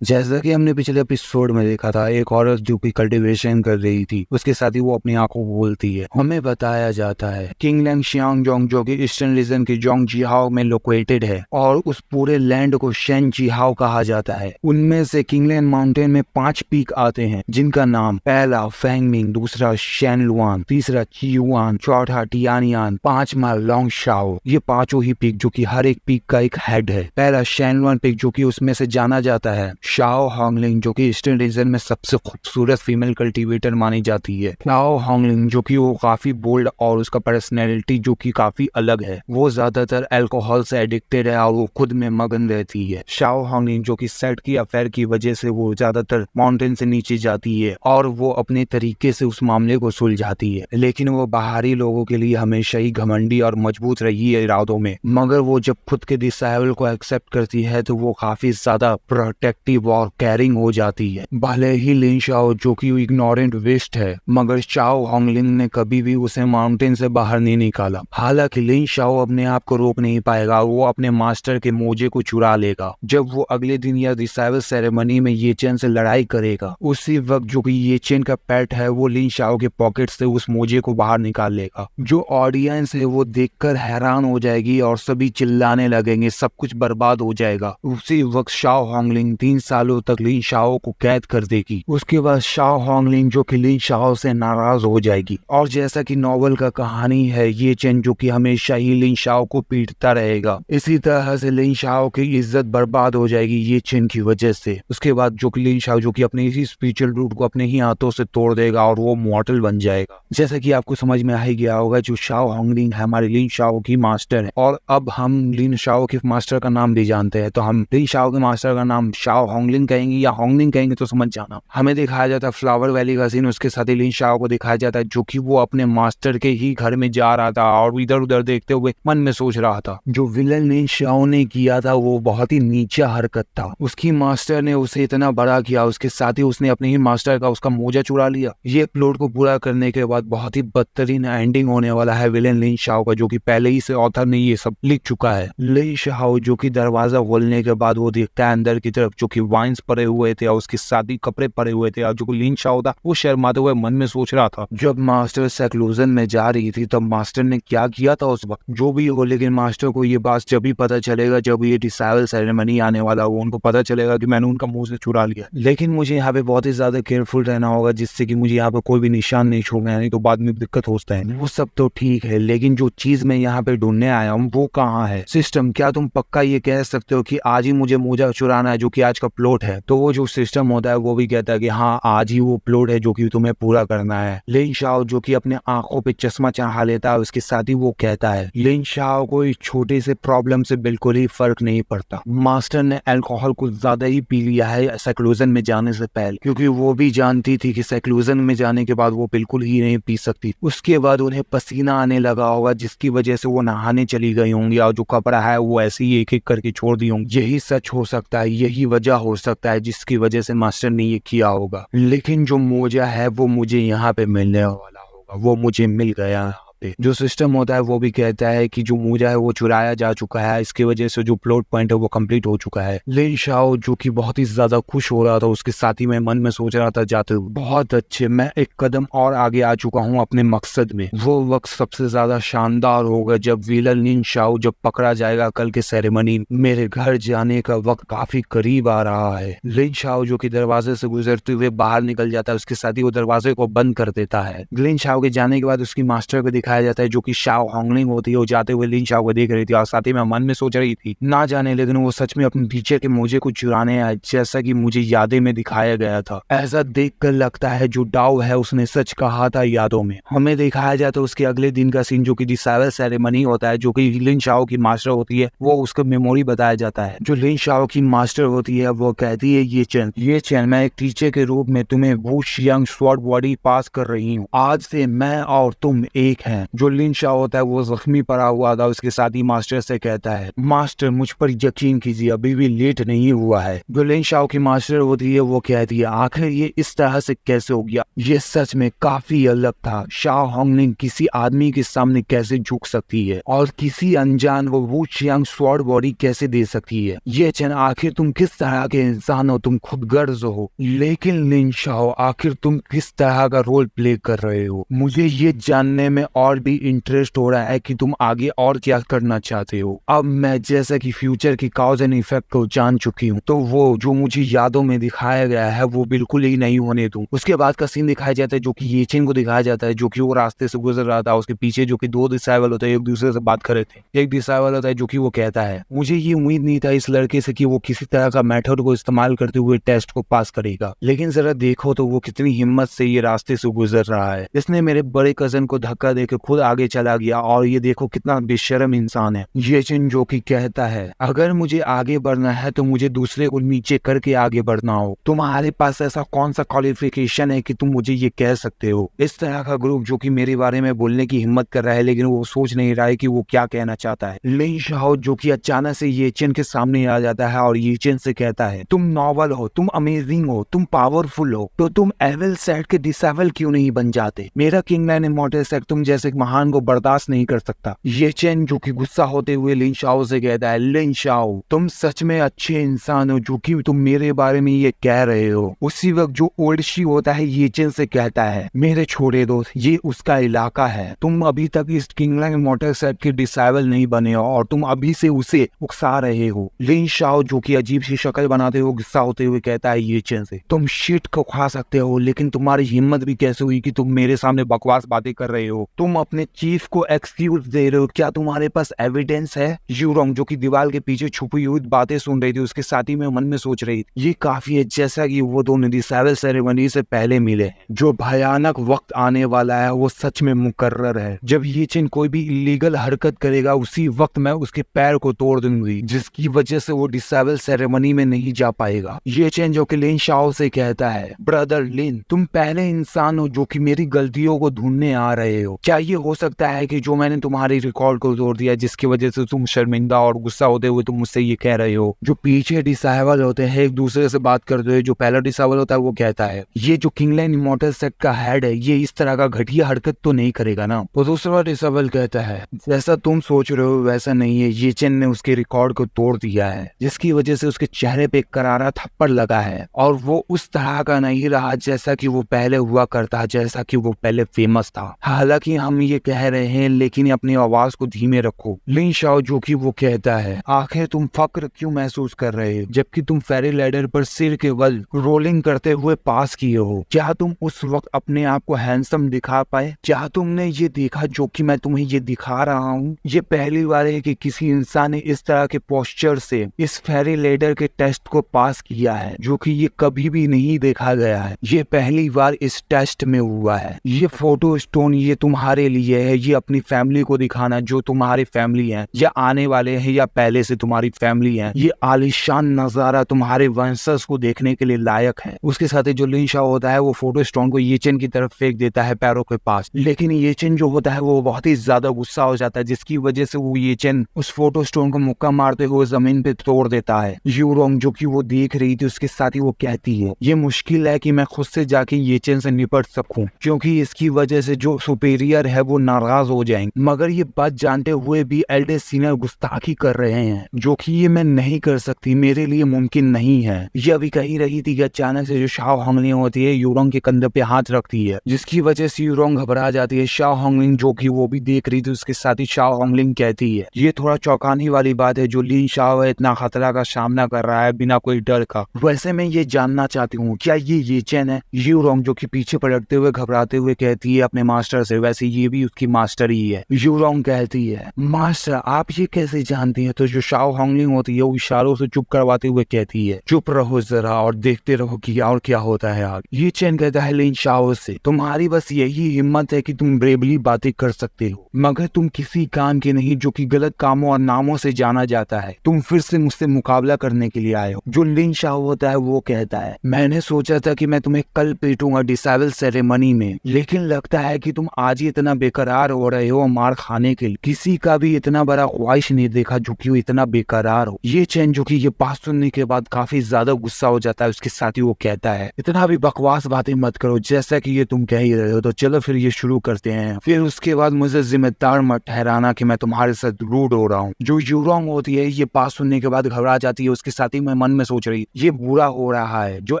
जैसा कि हमने पिछले एपिसोड में देखा था, एक औरत जो कि कल्टीवेशन कर रही थी, उसके साथ ही वो अपनी आंखों को बोलती है। हमें बताया जाता है किंग लैंग शियांगजोंग जो कि ईस्टर्न रीजन के जोंगजिहाओ में लोकेटेड है और उस पूरे लैंड को शेनजिहाओ कहा जाता है। उनमें से किंगलैंड माउंटेन में 5 पीक आते हैं, जिनका नाम पहला फेंगमिंग, दूसरा शेनलुआन, तीसरा चियुआन, चौथा टियानियान, पांचवा लोंगशाओ। ये पांचों ही पीक जो कि हर एक पीक का एक हेड है। पहला शेनलुआन पीक जो कि उसमें से जाना जाता है शाओ होंगलिंग, जो कि ईस्टर्न रीजन में सबसे खूबसूरत फीमेल कल्टीवेटर मानी जाती है। शाओ होंगलिंग जो कि वो काफी बोल्ड और उसका पर्सनैलिटी जो कि काफी अलग है। वो ज्यादातर अल्कोहल से एडिक्टेड है और वो खुद में मगन रहती है। शाओ होंगलिंग जो कि सेट की अफेयर की वजह से वो ज्यादातर माउंटेन से नीचे जाती है और वो अपने तरीके से उस मामले को सुलझाती है, लेकिन वो बाहरी लोगों के लिए हमेशा ही घमंडी और मजबूत रही है इरादों में। मगर वो जब खुद के डिसेबल को एक्सेप्ट करती है तो वो काफी ज्यादा प्रोटेक्टिव और कैरिंग हो जाती है। भले ही लिन शाओ जो कि इग्नोरेंट वेस्ट है, मगर शाओ होंगलिंग ने कभी भी उसे माउंटेन से बाहर नहीं निकाला। हालांकि लिन शाओ अपने आप को रोक नहीं पाएगा, वो अपने मास्टर के मोजे को चुरा लेगा। जब वो अगले दिन या रिसाइवल सेरेमनी में ये चेन से लड़ाई करेगा, उसी वक्त जो कि ये चेन का पेट है वो लिन शाओ के पॉकेट से उस मोजे को बाहर निकाल लेगा। जो ऑडियंस है वो देखकर हैरान हो जाएगी और सभी चिल्लाने लगेंगे, सब कुछ बर्बाद हो जाएगा। उसी वक्त शाओ होंगलिंग 3 सालों तक लिन शाओ को कैद कर देगी। उसके बाद शाओ होंगलिंग जो कि लिन शाओ से नाराज हो जाएगी और जैसा कि नॉवल का कहानी है, ये चेन जो कि हमेशा ही लिन शाओ को पीटता रहेगा। इसी तरह से लिन शाओ की इज्जत बर्बाद हो जाएगी ये चेन की वजह से। उसके बाद जो कि लिन शाओ जो कि अपने इसी स्पिरिचुअल रूट को अपने ही हाथों से तोड़ देगा और वो मॉर्टल बन जाएगा। जैसा कि आपको समझ में आ ही गया होगा, जो शाओ होंगलिंग है हमारे लिन शाओ की मास्टर है और अब हम लिन शाओ के मास्टर का नाम भी जानते हैं, तो हम लिन शाओ के मास्टर का नाम शाओ होंगलिंग कहेंगे या होंगलिंग कहेंगे तो समझ जाना। हमें दिखाया जाता है फ्लावर वैली का सीन, उसके साथ ही लिन शाओ को दिखाया जाता है जो कि वो अपने मास्टर के ही घर में जा रहा था और इधर उधर देखते हुए मन में सोच रहा था। जो विलन लिन शाओ ने किया था वो बहुत ही नीचा हरकत था। उसकी मास्टर ने उसे इतना बड़ा किया, उसके साथ ही उसने अपने ही मास्टर का उसका मोजा चुरा लिया। ये प्लॉट को पूरा करने के बाद बहुत ही बदतरीन एंडिंग होने वाला है विलन लिन शाओ का, जो कि पहले ही से ऑथर ने ये सब लिख चुका है। लिन शाओ जो कि दरवाजा खोलने के बाद वो देखता है अंदर की तरफ जो कि वाइन्स पड़े हुए थे और उसके साथ ही कपड़े पड़े हुए थे और जो लिन शाओ था वो शर्माते हुए मन में सोच रहा था। जब मास्टर सेक्लूजन में जा रही थी तब मास्टर ने क्या किया था उस वक्त, जो भी हो, लेकिन मास्टर को ये बात जब भी पता चलेगा जब ये डिसाइवल सेरेमनी आने वाला हो, उनको पता चलेगा कि मैंने उनका मुंह से चुरा लिया। लेकिन मुझे यहाँ पे बहुत ही ज्यादा केयरफुल रहना होगा जिससे कि मुझे यहाँ पे कोई भी निशान नहीं छोड़ना है, नहीं तो बाद में दिक्कत होता है। वो सब तो ठीक है, लेकिन जो चीज मैं यहाँ पे ढूंढने आया हूँ वो कहाँ है? सिस्टम, क्या तुम पक्का ये कह सकते हो कि आज ही मुझे मोजा चुराना है जो कि आज का प्लॉट है? तो वो जो सिस्टम होता है वो भी कहता है कि हाँ आज ही वो प्लॉट है जो कि तुम्हें पूरा करना है। लिन शाओ जो कि अपने आंखों पे चश्मा चढ़ा लेता है, उसके साथ ही वो कहता है लिन शाओ को इस छोटे से प्रॉब्लम से बिल्कुल ही फर्क नहीं पड़ता। मास्टर ने अल्कोहल कुछ ज्यादा ही पी लिया है सेक्लूजन में जाने से पहले, क्योंकि वो भी जानती थी कि सेक्लूजन में जाने के बाद वो बिल्कुल ही नहीं पी सकती। उसके बाद उन्हें पसीना आने लगा होगा जिसकी वजह से वो नहाने चली गई होंगी और जो कपड़ा है वो ऐसे ही एक एक करके छोड़ दी होंगी। यही सच हो सकता है, यही वजह हो सकता है जिसकी वजह से मास्टर ने ये किया होगा। लेकिन जो मोजा है वो मुझे यहाँ पे मिलने वाला होगा, वो मुझे मिल गया। जो सिस्टम होता है वो भी कहता है कि जो मोजा है वो चुराया जा चुका है, इसकी वजह से जो प्लॉट पॉइंट है वो कंप्लीट हो चुका है। लिन शाओ जो कि बहुत ही ज्यादा खुश हो रहा था, उसके साथ ही मैं मन में सोच रहा था जाते हुए बहुत अच्छे, मैं एक कदम और आगे आ चुका हूँ अपने मकसद में। वो वक्त सबसे ज्यादा शानदार होगा जब विलन लिन शाओ जब पकड़ा जाएगा कल के सेरेमनी। मेरे घर जाने का वक्त काफी करीब आ रहा है। लिन शाओ जो कि दरवाजे से गुजरते हुए बाहर निकल जाता है, उसके साथ ही वो दरवाजे को बंद कर देता है। लिन शाओ के जाने के बाद उसकी मास्टर को दिखाया जाता है जो कि शाओ होंगलिंग होती है, वो जाते हुए लिन शाओ को देख रही थी और साथ ही में मन में सोच रही थी ना जाने लेकिन वो सच में अपने टीचर के मोजे को चुराने आए जैसा कि मुझे यादें में दिखाया गया था। ऐसा देखकर लगता है जो डाउ है उसने सच कहा था यादों में। हमें दिखाया जाता है उसके अगले दिन का सीन जो कि डिसाइवल सेरेमनी होता है, जो कि लिन शाओ की मास्टर होती है, वो उसका मेमोरी बताया जाता है। जो लिन शाओ की मास्टर होती है वो कहती है ये चैन मैं एक टीचर के रूप में तुम्हें वो शियांग स्वॉर्ड बॉडी पास कर रही हूँ। आज से मैं और तुम एक हैं। हैं। जो लिन शाओ होता है वो जख्मी पड़ा हुआ था, उसके साथ ही मास्टर से कहता है, मास्टर मुझ पर यकीन कीजिए, अभी भी लेट नहीं हुआ है। जो लिन शाओ की मास्टर होती है वो कहती है, आखिर ये इस तरह से कैसे हो गया, ये सच में काफी अलग था। शाओ होंगलिंग किसी आदमी के सामने कैसे झुक सकती है और किसी अनजान वो वू चियांग स्वॉर्ड बॉडी कैसे दे सकती है। ये चेन, आखिर तुम किस तरह के इंसान हो, तुम खुद गर्ज हो, लेकिन लिन शाओ आखिर तुम किस तरह का रोल प्ले कर रहे हो। मुझे ये जानने में और भी इंटरेस्ट हो रहा है कि तुम आगे और क्या करना चाहते हो। अब मैं जैसा कि फ्यूचर की कॉज एंड इफेक्ट को जान चुकी हूँ, तो वो जो मुझे यादों में दिखाया गया है वो बिल्कुल ही नहीं होने दूं। उसके बाद का सीन दिखाया जाता है जो कि ये चेन को दिखाया जाता है, जो कि वो रास्ते से गुजर रहा था। उसके पीछे जो कि 2 डिसाइबल होते हैं, एक दूसरे से बात कर रहे थे। एक डिसाइबल होता है जो कि वो कहता है, मुझे ये उम्मीद नहीं था इस लड़के से कि वो किसी तरह का मेथड को इस्तेमाल करते हुए टेस्ट को पास करेगा, लेकिन जरा देखो तो वो कितनी हिम्मत से ये रास्ते से गुजर रहा है। इसने मेरे बड़े कजन को धक्का देकर खुद आगे चला गया और ये देखो कितना बेशर्म इंसान है। ये चिन जो कि कहता है, अगर मुझे आगे बढ़ना है तो मुझे दूसरे को नीचे करके आगे बढ़ना हो। तुम्हारे पास ऐसा कौन सा क्वालिफिकेशन है कि तुम मुझे ये कह सकते हो। इस तरह का ग्रुप जो कि मेरे बारे में बोलने की हिम्मत कर रहा है, लेकिन वो सोच नहीं रहा है कि वो क्या कहना चाहता है। लिन शाओ जो कि अचानक से ये चिन के सामने आ जाता है और ये चिन से कहता है, तुम नॉवल हो, तुम अमेजिंग हो, तुम पावरफुल हो, तो तुम एविल सेट के डिसेबल क्यों नहीं बन जाते। मेरा किंगलैंड इमॉर्टल सेट तुम जैसे महान को बर्दाश्त नहीं कर सकता। ये चेन जो कि गुस्सा होते हुए लिन शाओ से कहता है, लिन शाओ तुम सच में अच्छे इंसान हो जो कि तुम मेरे बारे में ये कह रहे हो। उसी वक्त जो ओल्ड शी होता है ये चेन से कहता है, मेरे छोटे दोस्त ये उसका इलाका है, तुम अभी तक इस किंगलैंड इमॉर्टल सेट के डिसेबल नहीं बने हो और तुम अभी से उसे उकसा रहे हो। लिन शाओ जो कि अजीब सी शक्ल बनाते हुए गुस्सा होते हुए कहता है ये चेन से, तुम शिट को खा सकते हो, लेकिन तुम्हारी हिम्मत भी कैसे हुई कि तुम मेरे सामने बकवास बातें कर रहे हो। तुम अपने चीफ को एक्सक्यूज दे रहे हो, क्या तुम्हारे पास एविडेंस है। यूरोंग जो कि दीवार के पीछे छुपी हुई बातें सुन रही थी, उसके साथी में मन में सोच रही थी, ये काफी है जैसा कि वो दोनों डिसेबल सेरेमनी से पहले मिले। जो भयानक वक्त आने वाला है वो सच में मुकर्रर है। जब ये चिन कोई भी इलीगल हरकत करेगा उसी वक्त मैं उसके पैर को तोड़ दूंगी, जिसकी वजह से वो डिसेबल सेरेमनी में नहीं जा पाएगा। ये चिन जो कि लिन शाओ से कहता है, ब्रदर लिन तुम पहले इंसान हो जो कि मेरी गलतियों को ढूंढने आ रहे हो। क्या ये हो सकता है कि जो मैंने तुम्हारी रिकॉर्ड को तोड़ दिया जिसकी वजह से तुम शर्मिंदा और गुस्सा होते हुए तुम मुझसे ये कह रहे हो। जो पीछे डिसेबल होते हैं एक दूसरे से बात करते हुए, जो पहला डिसेबल होता है वो कहता है, ये जो किंगलैंड इमॉर्टल सेट का हेड है ये इस तरह का घटिया हरकत तो नहीं करेगा ना। तो दूसरा डिसेबल कहता है, जैसा तुम सोच रहे हो वैसा नहीं है, ये चिन ने उसके रिकॉर्ड को तोड़ दिया है जिसकी वजह से उसके चेहरे पे करारा थप्पड़ लगा है और वो उस तरह का नहीं रहा जैसा कि वो पहले हुआ करता, जैसा कि वो पहले फेमस था। हालांकि हम ये कह रहे हैं लेकिन अपनी आवाज को धीमे रखो। लिन शाओ जो कि वो कहता है, आखिर तुम फक्र क्यों महसूस कर रहे हो जबकि तुम फेरी लैडर पर सिर के बल रोलिंग करते हुए पास किए हो। क्या तुम उस वक्त अपने आप को हैंडसम दिखा पाए? क्या तुमने ये देखा जो कि मैं तुम्हें ये दिखा रहा हूँ? ये पहली बार है कि किसी इंसान ने इस तरह के पोस्चर से इस फेरी लैडर के टेस्ट को पास किया है, जो कि ये कभी भी नहीं देखा गया है। ये पहली बार इस टेस्ट में हुआ है। ये फोटो स्टोन ये तुम्हारे लिए है, ये अपनी फैमिली को दिखाना जो तुम्हारी फैमिली है या आने वाले हैं या पहले से तुम्हारी फैमिली है। ये आलिशान नजारा तुम्हारे वंशज को देखने के लिए लायक है। उसके साथ ही जो लिन शाओ होता है वो फोटो स्टोन को ये चिन की तरफ फेंक देता है पैरों के पास, लेकिन ये चिन जो होता है वो बहुत ही ज्यादा गुस्सा हो जाता है जिसकी वजह से वो ये चिन उस फोटो स्टोन को मुक्का मारते हुए जमीन पे तोड़ देता है। यूरोंग जो कि वो देख रही थी उसके साथ ही वो कहती है, ये मुश्किल है कि मैं खुद से जाके ये चिन से निपट सकूं क्योंकि इसकी वजह से जो सुपीरियर है वो नाराज हो जाएंगे, मगर ये बात जानते हुए भी एल्डर सीनियर गुस्ताखी कर रहे हैं जो कि ये मैं नहीं कर सकती, मेरे लिए मुमकिन नहीं है। ये अभी कही रही थी कि अचानक से जो शाओ होंगलिंग होती है यूरोंग के कंधे पे हाथ रखती है जिसकी वजह से यूरोंग घबरा जाती है। शाओ होंगलिंग जो कि वो भी देख रही थी उसके साथ ही शाओ होंगलिंग कहती है, ये थोड़ा चौंकाने वाली बात है जो लिन शाओ है इतना खतरा का सामना कर रहा है बिना कोई डर का। वैसे मैं ये जानना चाहती हूँ क्या ये चेन है? यूरोंग जो कि पीछे पलटते हुए घबराते हुए कहती है अपने मास्टर से, वैसे ये भी उसकी मास्टर ही है। यूरोंग कहती है, मास्टर आप ये कैसे जानती है? तो जो शाओ होंगलिंग होती है वो इशारों से चुप करवाते हुए कहती है, चुप रहो जरा और देखते रहो कि और क्या होता है आगे। ये चेन कहता है लिन शाओ से, तुम्हारी बस यही हिम्मत है कि तुम ब्रेवली बातें कर सकते हो मगर तुम किसी काम के नहीं जो कि गलत कामों और नामों से जाना जाता है। तुम फिर से मुझसे मुकाबला करने के लिए आए हो। जो लिन शाओ होता है वो कहता है, मैंने सोचा था कि मैं तुम्हें कल पीटूंगा डिसेबल सेरेमनी में, लेकिन लगता है कि तुम आज ही इतना इतना बेकरार हो रहे हो मार खाने के लिए, किसी का भी इतना बड़ा ख्वाहिश नहीं देखा जो कि वो इतना बेकरार हो। ये चैन जो कि ये बात सुनने के बाद काफी ज्यादा गुस्सा हो जाता है। उसके साथ ही वो कहता है इतना भी बकवास बातें मत करो, जैसा कि ये तुम कह ही रहे हो, तो चलो फिर ये शुरू करते हैं। फिर उसके बाद मुझे जिम्मेदार मत ठहराना कि मैं तुम्हारे साथ रूड हो रहा हूँ। जो यूरोंग होती है ये बात सुनने के बाद घबरा जाती है। उसके साथ ही मैं मन में सोच रही ये बुरा हो रहा है, जो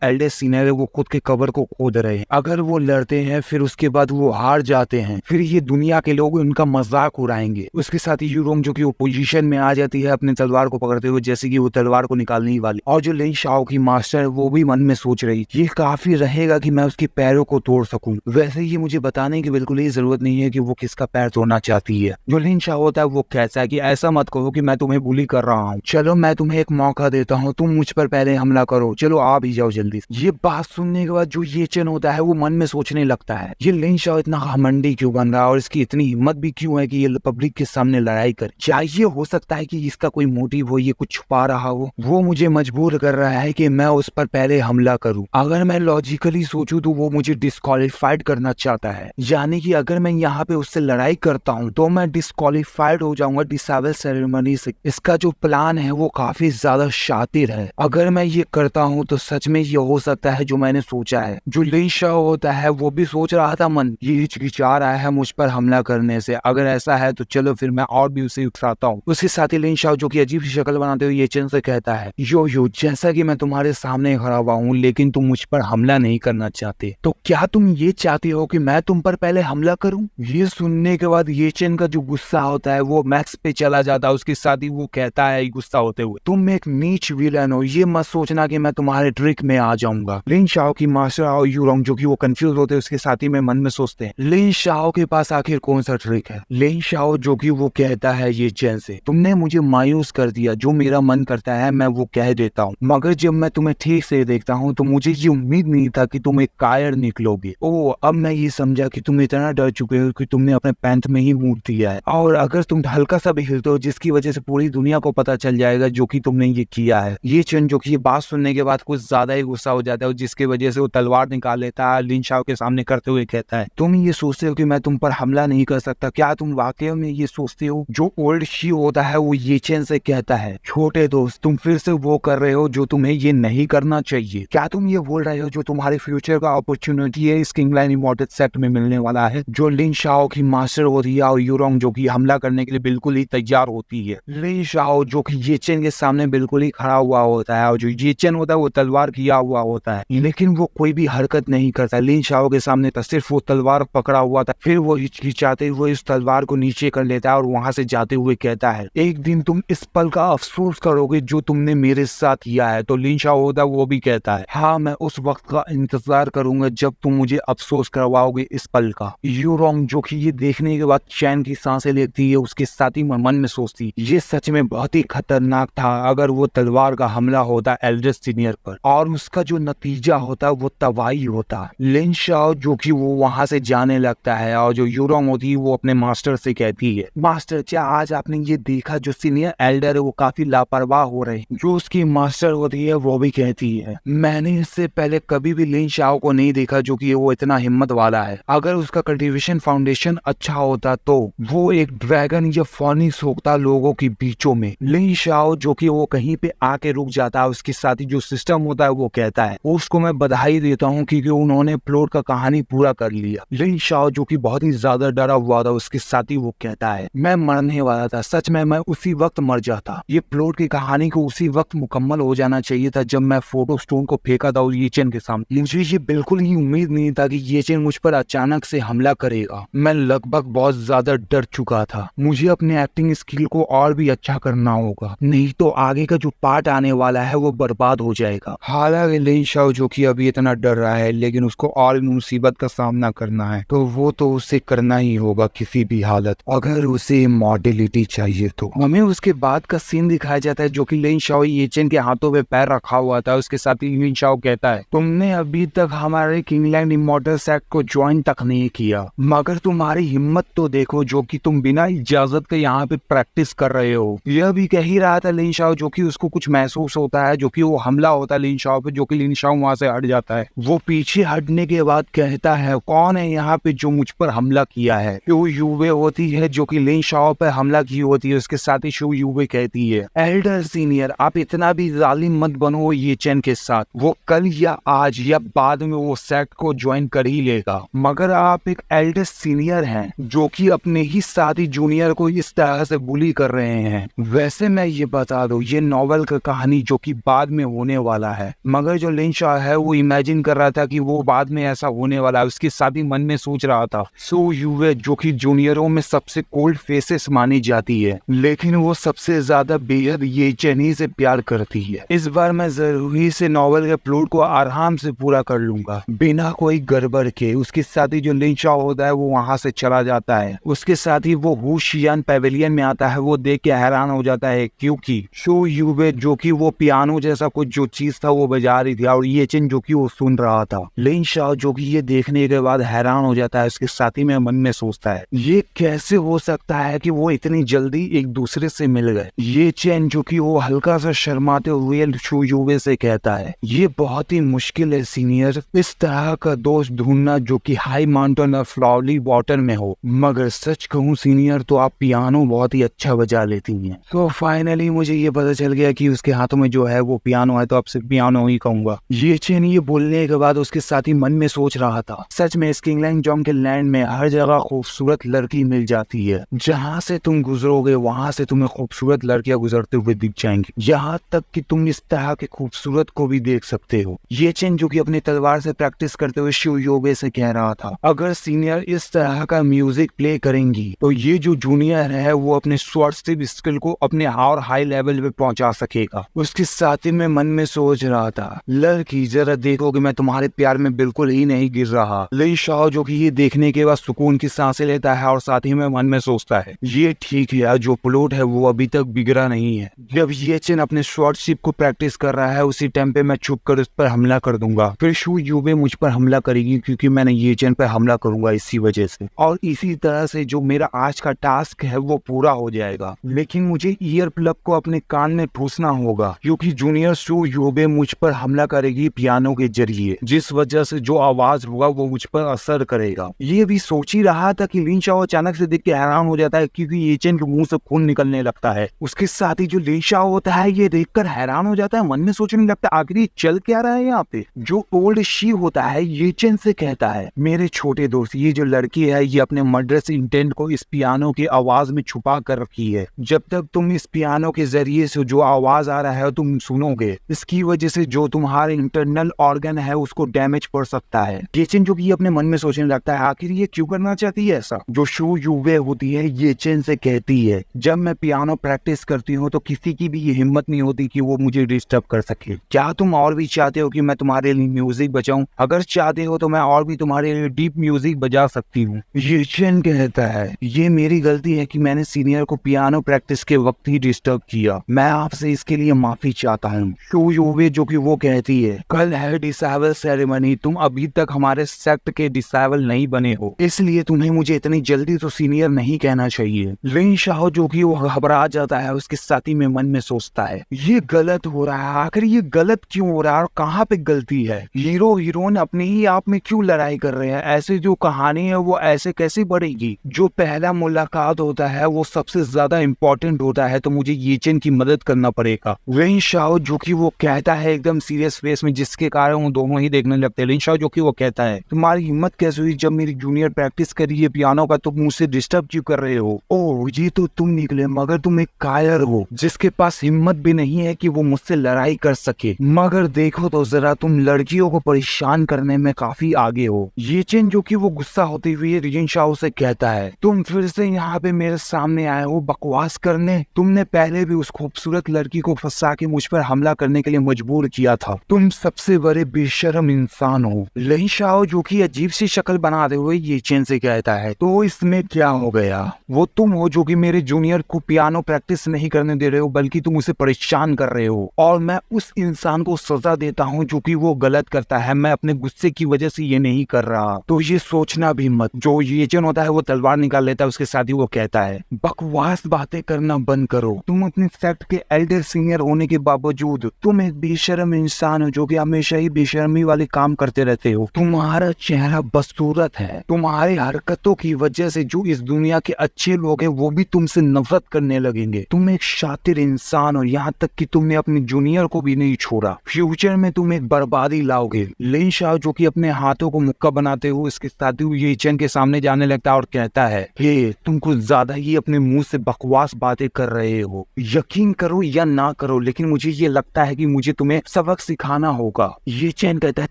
एल्डर सीनियर है वो खुद के कबर को खोद रहे हैं। अगर वो लड़ते हैं फिर उसके बाद वो हार जाते हैं, फिर ये दुनिया के लोग उनका मजाक उड़ाएंगे। उसके साथ ही यूरोंग जो कि वो पोजीशन में आ जाती है अपने तलवार को पकड़ते हुए, जैसे कि वो तलवार को निकालने ही वाली। और जो लिन शाओ की मास्टर है वो भी मन में सोच रही ये काफी रहेगा कि मैं उसके पैरों को तोड़ सकूं। वैसे ये मुझे बताने की बिल्कुल ही जरूरत नहीं है कि वो किसका पैर तोड़ना चाहती है। जो लिन शाओ होता है वो कहता है कि ऐसा मत कहो कि मैं तुम्हें बुली कर रहा हूँ, चलो मैं तुम्हें एक मौका देता हूँ, तुम मुझ पर पहले हमला करो, चलो आ भी जाओ जल्दी। ये बात सुनने के बाद जो ये चेन होता है वो मन में सोचने लगता है ये लिन शाओ इतना घमंडी क्यों बन रहा है और इसकी इतनी हिम्मत भी क्यों है कि ये पब्लिक के सामने लड़ाई करे। क्या ये हो सकता है कि इसका कोई मोटिव हो, ये कुछ छुपा रहा हो, वो मुझे मजबूर कर रहा है कि मैं उस पर पहले हमला करूं। अगर मैं लॉजिकली सोचूं तो वो मुझे डिस्क्वालीफाइड करना चाहता है, यानी कि अगर मैं यहाँ पे उससे लड़ाई करता हूँ तो मैं डिस्क्वालीफाइड हो जाऊंगा डिसेबल सेरेमनी से। इसका जो प्लान है वो काफी ज्यादा शातिर है। अगर मैं ये करता हूँ तो सच में ये हो सकता है जो मैंने सोचा है। जो लिन शाओ होता है वो भी सोच रहा था मन ये हिचकिचा रहा है मुझ पर हमला करने से, अगर ऐसा है तो चलो फिर मैं और भी उसे उकसाता हूँ। उसके साथ ही लिन शाओ जो कि अजीब सी शक्ल बनाते हुए ये चेन से कहता है यो जैसा कि मैं तुम्हारे सामने खड़ा हुआ हूँ लेकिन तुम मुझ पर हमला नहीं करना चाहते, तो क्या तुम ये चाहते हो कि मैं तुम पर पहले हमला करूं? ये सुनने के बाद ये चेन का जो गुस्सा होता है वो मैक्स पे चला जाता है। उसके साथ ही वो कहता है गुस्सा होते हुए तुम एक नीच विलन हो, ये मत सोचना कि मैं तुम्हारे ट्रिक में आ जाऊंगा। लिन शाओ की मास्टर और यूरोंग जो कि वो कंफ्यूज होते हैं, उसके साथ ही में मन में सोचते हैं लिन शाओ के पास आखिर कौन सा ट्रिक है। लिन शाओ जो कि वो कहता है ये चेन से तुमने मुझे मायूस कर दिया, जो मेरा मन करता है मैं वो कह देता हूँ, मगर जब मैं तुम्हें ठीक से देखता हूँ तो मुझे ये उम्मीद नहीं था कि तुम एक कायर निकलोगे। ओ अब मैं ये समझा कि तुम इतना डर चुके हो कि तुमने अपने पैंट में ही मूड दिया है, और अगर तुम हल्का सा भी हिलते हो जिसकी वजह से पूरी दुनिया को पता चल जाएगा जो कि तुमने ये किया है। ये चेन जो कि ये बात सुनने के बाद कुछ ज्यादा ही गुस्सा हो जाता है, जिसकी वजह से वो तलवार निकाल लेता है, लिन शाओ के सामने करते हुए कहता है तुम ये सोचते हो कि मैं तुम पर हमला नहीं कर सकता, क्या तुम वाकई में ये सोचते हो? जो ओल्ड शी होता है वो ये चेन से कहता है छोटे दोस्त तुम फिर से वो कर रहे हो जो तुम्हें ये नहीं करना चाहिए। क्या तुम ये बोल रहे हो जो तुम्हारे फ्यूचर का अपॉर्चुनिटी है इस किंगलैंड इमॉर्टल सेट में मिलने वाला है? जो लिन शाओ की मास्टर होती है और यूरोंग जो कि हमला करने के लिए बिल्कुल ही तैयार होती है। लिन शाओ जो कि ये चेन के सामने बिल्कुल ही खड़ा हुआ होता है और जो ये चेन होता है वो तलवार किया हुआ होता है, लेकिन वो कोई भी हरकत नहीं करता। लिन शाओ के सामने सिर्फ वो तलवार पकड़ा हुआ था। फिर वो हिचकिचाते हुए इस तलवार को नीचे कर लेता है और वहां से जाते हुए कहता है एक दिन तुम इस पल का अफसोस करोगे जो तुमने मेरे साथ किया है। तो लिन शाओ होता है वो भी कहता है हाँ मैं उस वक्त का इंतजार करूंगा जब तुम मुझे अफसोस करवाओगे इस पल का। यूरोंग जो कि ये देखने के बाद चैन की सांसें लेती है, उसके साथ ही मन में सोचती ये सच में बहुत ही खतरनाक था। अगर वो तलवार का हमला होता एल्डर सीनियर पर और उसका जो नतीजा होता वो तबाही होता। लिन शाओ जो कि वो वहां से जाने लगता है और जो यूरोंग होती है वो अपने मास्टर से कहती है मास्टर क्या आज आपने ये देखा जो सीनियर एल्डर है वो काफी लापरवाह हो रहे हैं। जो उसकी मास्टर होती है वो भी कहती है मैंने इससे पहले कभी भी लिन शाओ को नहीं देखा जो कि वो इतना हिम्मत वाला है। अगर उसका कल्टीवेशन फाउंडेशन अच्छा होता तो वो एक ड्रैगन या फॉनिक्स होता लोगों के बीचों में। लिन शाओ जो कि वो कहीं पे आके रुक जाता है। उसके साथ ही जो सिस्टम होता है वो कहता है उसको मैं बधाई देता हूँ क्योंकि उन्होंने प्लॉट का कहानी पूरा कर लिया। लिन शाओ जो कि बहुत ही ज्यादा डरा हुआ था, उसके साथ ही वो कहता है मैं मरने वाला था, सच में मैं उसी वक्त मर जाता। ये प्लॉट की कहानी को उसी वक्त मुकम्मल हो जाना चाहिए था जब मैं फोटो स्टोन को फेंका था ये चेन के सामने। मुझे ये बिल्कुल ही उम्मीद नहीं था कि ये चेन मुझ पर अचानक से हमला करेगा। मैं लगभग बहुत ज्यादा डर चुका था। मुझे अपने एक्टिंग स्किल को और भी अच्छा करना होगा, नहीं तो आगे का जो पार्ट आने वाला है वो बर्बाद हो जाएगा। हालांकि लिन शाओ जो कि अभी इतना डर रहा है लेकिन उसको और भी मुसीबत का सामना करना है तो वो तो उसे करना ही होगा किसी भी हालत, अगर उसे इमॉर्टलिटी चाहिए तो। हमें उसके बाद का सीन दिखाया जाता है जो कि लिन शाओ ये चेन के हाथों पे पैर रखा हुआ था। उसके साथ ही लिन शाओ कहता है तुमने अभी तक हमारे किंगलैंड इमॉर्टल सेक्ट को ज्वाइन तक नहीं किया, मगर तुम्हारी हिम्मत तो देखो जो कि तुम बिना इजाजत के यहाँ पे प्रैक्टिस कर रहे हो। यह भी कह ही रहा था लिन शाओ जो कि उसको कुछ महसूस होता है जो कि वो हमला होता है लिन शाओ पे, जो कि लिन शाओ वहां से हट जाता है। वो पीछे हटने के बाद कहता है कौन है यहाँ पे जो मुझ पर हमला किया है। शू यूवे होती है जो कि लिन शाओ पर हमला की होती है। उसके साथ ही शू यूवे कहती है, एल्डर सीनियर आप इतना भी जालिम मत बनो ये चेन के साथ, वो कल या आज या बाद में वो सेक्ट को ज्वाइन कर ही लेगा, मगर आप एक एल्डर सीनियर हैं जो कि अपने ही साथी जूनियर को इस तरह से बुली कर रहे हैं। वैसे मैं ये बता दूं, ये नॉवेल का कहानी जो कि बाद में होने वाला है, मगर जो लिन शाओ है वो इमेजिन कर रहा था कि वो बाद में ऐसा होने वाला है। उसके साथ ही मन में सोच रहा था शू यूवे जो कि जूनियरों में सबसे कोल्ड फेसेस मानी जाती है, लेकिन वो सबसे ज्यादा बेहद ये चेन ही से प्यार करती है। इस बार मैं जरूरी से नॉवेल के प्लॉट को आराम से पूरा कर लूंगा बिना कोई गड़बड़ के। उसके साथ ही जो लिन शाओ होता है वो वहां से चला जाता है। उसके साथ ही वो हुशियान पैवेलियन में आता है। वो देख के हैरान हो जाता है क्योंकि शू यूवे जो कि वो पियानो जैसा कुछ जो चीज था वो बजा रही थी और ये चेन जो कि वो सुन रहा था। लिन शाओ जो कि ये देखने के बाद हैरान हो जाता है। उसके साथ ही में मन में सोचता है ये कैसे हो सकता है कि वो इतनी जल्दी एक दूसरे से मिल गए। ये चेन जो कि वो हल्का सा शर्माते हुए शू यूवे से कहता है, ये बहुत ही मुश्किल है सीनियर, इस तरह का दोस्त ढूंढना जो कि हाई माउंटेन और फ्लॉवली वाटर में हो, मगर सच कहूँ सीनियर तो आप पियानो बहुत ही अच्छा बजा लेती हैं। तो फाइनली मुझे ये पता चल गया कि उसके हाथों में जो है वो पियानो है, तो अब सिर्फ पियानो ही कहूंगा। ये चेन ये बोलने के बाद उसके साथ ही मन में सोच रहा था, सच में इस किंगलैंग जोंग के लैंड में हर जगह खूबसूरत लड़की मिल जाती है। जहाँ से तुम गुजरोगे वहां से तुम्हें खूबसूरत लड़कियां गुजरते हुए दिख जाएंगी, यहाँ तक कि तुम इस तरह के खूबसूरत को भी देख सकते हो। ये चेन जो कि अपनी तलवार से प्रैक्टिस करते हुए शू यूवे से कह रहा था, अगर सीनियर इस तरह का म्यूजिक प्ले करेंगी तो ये जो जूनियर है वो अपने स्वॉर्डशिप स्किल को अपने और हाई लेवल पे पहुंचा सकेगा। उसके साथ ही में मन में सोच रहा था, लड़की जरा देखोगे मैं तुम्हारे प्यार में बिल्कुल ही नहीं गिर रहा। लिन शाओ जो कि ये देखने के बाद सुकून की सांसें लेता है और साथ ही में मन में सोचता है, ये ठीक है, जो प्लॉट है वो अभी तक बिगड़ा नहीं है। जब ये चेन अपने स्वॉर्डशिप को प्रैक्टिस कर रहा है उसी टाइम पे मैं छुप कर उस पर हमला कर दूंगा, फिर शू यूवे मुझ पर हमला करेगी क्योंकि मैंने ये चेन पर हमला करूंगा इसी वजह से, और इसी तरह से जो मेरा आज का टास्क है वो पूरा हो जाएगा। लेकिन मुझे ईयर प्लग को अपने कान में ठूसना होगा क्योंकि जूनियर शू यूवे मुझ पर हमला करेगी पियानो के जरिए, जिस वजह से जो आवाज होगा वो मुझ पर असर करेगा। ये भी सोच ही रहा था कि लिन शाओ अचानक से देख के हैरान हो जाता है क्योंकि ये चेन के मुंह से खून निकलने लगता है। उसके साथ ही जो लिन शाओ होता है ये देखकर हैरान हो जाता है, मन में सोचने लगता है आखिर चल क्या रहा है यहाँ पे। जो ओल्ड शी होता है ये चेन से कहता है, मेरे छोटे दोस्त ये जो लड़की है ये अपने मर्डरस इंटेंट को इस पियानो की आवाज में छुपा कर रखी है। जब तक तुम इस पियानो के जरिए से जो आवाज आ रहा है तुम सुनोगे, इसकी वजह से जो तुम्हारे इंटरनल ऑर्गन है उसको डैमेज पड़ सकता है। ये चेन जो कि अपने मन में सोचने लगता है आखिर ये क्यों करना चाहती है ऐसा। जो शू यूवे होती है ये चेन से कहती है, जब मैं पियानो प्रैक्टिस करती हूँ तो किसी की भी ये हिम्मत नहीं होती कि वो मुझे डिस्टर्ब कर सके। क्या तुम और भी चाहते हो कि मैं तुम्हारे लिए म्यूजिक बजाऊं? अगर चाहते हो तो मैं और भी तुम्हारे लिए डीप म्यूजिक बजा सकती हूँ। ये चेन कहता है, ये मेरी गलती है कि मैंने सीनियर को पियानो प्रैक्टिस के वक्त ही डिस्टर्ब किया, मैं आपसे इसके लिए माफी चाहता हूँ। शू यूवे जो कि वो कहती है, कल है डिसाइबल सेरेमनी, तुम अभी तक हमारे सेक्ट के डिसाइबल नहीं बने हो, इसलिए तुम्हें मुझे इतनी जल्दी तो सीनियर नहीं कहना चाहिए। लिन शाओ जो कि वो घबरा जाता है। उसके साथ ही में मन में सोचता है ये गलत हो रहा है, आखिर ये गलत क्यों हो रहा है और कहाँ पे गलती है। हीरो हीरोइन अपने ही आप में क्यों लड़ाई कर रहे हैं, ऐसे जो कहानी है वो ऐसे कैसे बढ़ेगी। जो पहला मुलाकात होता है वो सबसे ज्यादा इम्पोर्टेंट होता है, तो मुझे ये चेन की मदद करना पड़ेगा। लिन शाओ जो कि वो कहता है एकदम सीरियस फेस में, जिसके कारण वो दोनों ही देखने लगते हैं। लिन शाओ जो कि वो कहता है, तुम्हारी हिम्मत कैसे हुई जब मेरी जूनियर प्रैक्टिस कर रही है पियानो का, तुम मुझसे डिस्टर्ब क्यों कर रहे हो। ओह ये तो तुम निकले, मगर तुम एक कायर हो जिसके पास हिम्मत भी नहीं है कि वो मुझसे लड़ाई कर सके। मगर देखो तो जरा, तुम लड़कियों को परेशान करने में काफी आगे हो। ये चेन जो कि वो गुस्सा होते हुए लिन शाओ से कहता है, तुम फिर से यहाँ पे मेरे सामने आए हो बकवास करने। तुमने पहले भी उस खूबसूरत लड़की को फंसा के मुझ पर हमला करने के लिए मजबूर किया था। तुम सबसे बड़े बेशर्म इंसान हो। लिन शाओ जो कि अजीब सी शक्ल बनाते हुए ये चेन से कहता है, तो इसमें क्या हो गया, वो तुम हो जो कि मेरे जूनियर को पियानो प्रैक्टिस नहीं करने दे रहे हो बल्कि तुम उसे परेशान कर रहे हो, और मैं उस इंसान को सजा देता हूँ जो कि वो गलत करता है। मैं अपने गुस्से की वजह से ये नहीं कर रहा, तो ये सोचना भी मत। जो ये चेन होता है वो तलवार निकाल लेता है। उसके साथ ही वो कहता है, बकवास बातें करना बंद करो। तुम अपने सेक्ट के एल्डर सीनियर होने के बावजूद तुम एक बेशर्म इंसान हो जो कि हमेशा ही बेशर्मी वाले काम करते रहते हो। तुम्हारा चेहरा बदसूरत है, तुम तुम्हारी हरकतों की वजह से जो इस दुनिया के अच्छे लोग हैं वो भी तुमसे नफरत करने लगेंगे। तुम एक शातिर इंसान हो, यहाँ तक कि तुमने अपने जूनियर को भी नहीं छोड़ा। फ्यूचर में तुम एक बर्बादी लाओगे। लिन शाओ जो कि अपने हाथों को मुक्का बनाते हुए इसके साथ ये चेन के सामने जाने लगता है और कहता है, हे तुम कुछ ज्यादा ही अपने मुंह से बकवास बातें कर रहे हो। यकीन करो या ना करो, लेकिन मुझे ये लगता है कि मुझे तुम्हें सबक सिखाना होगा। ये चेन कहता है,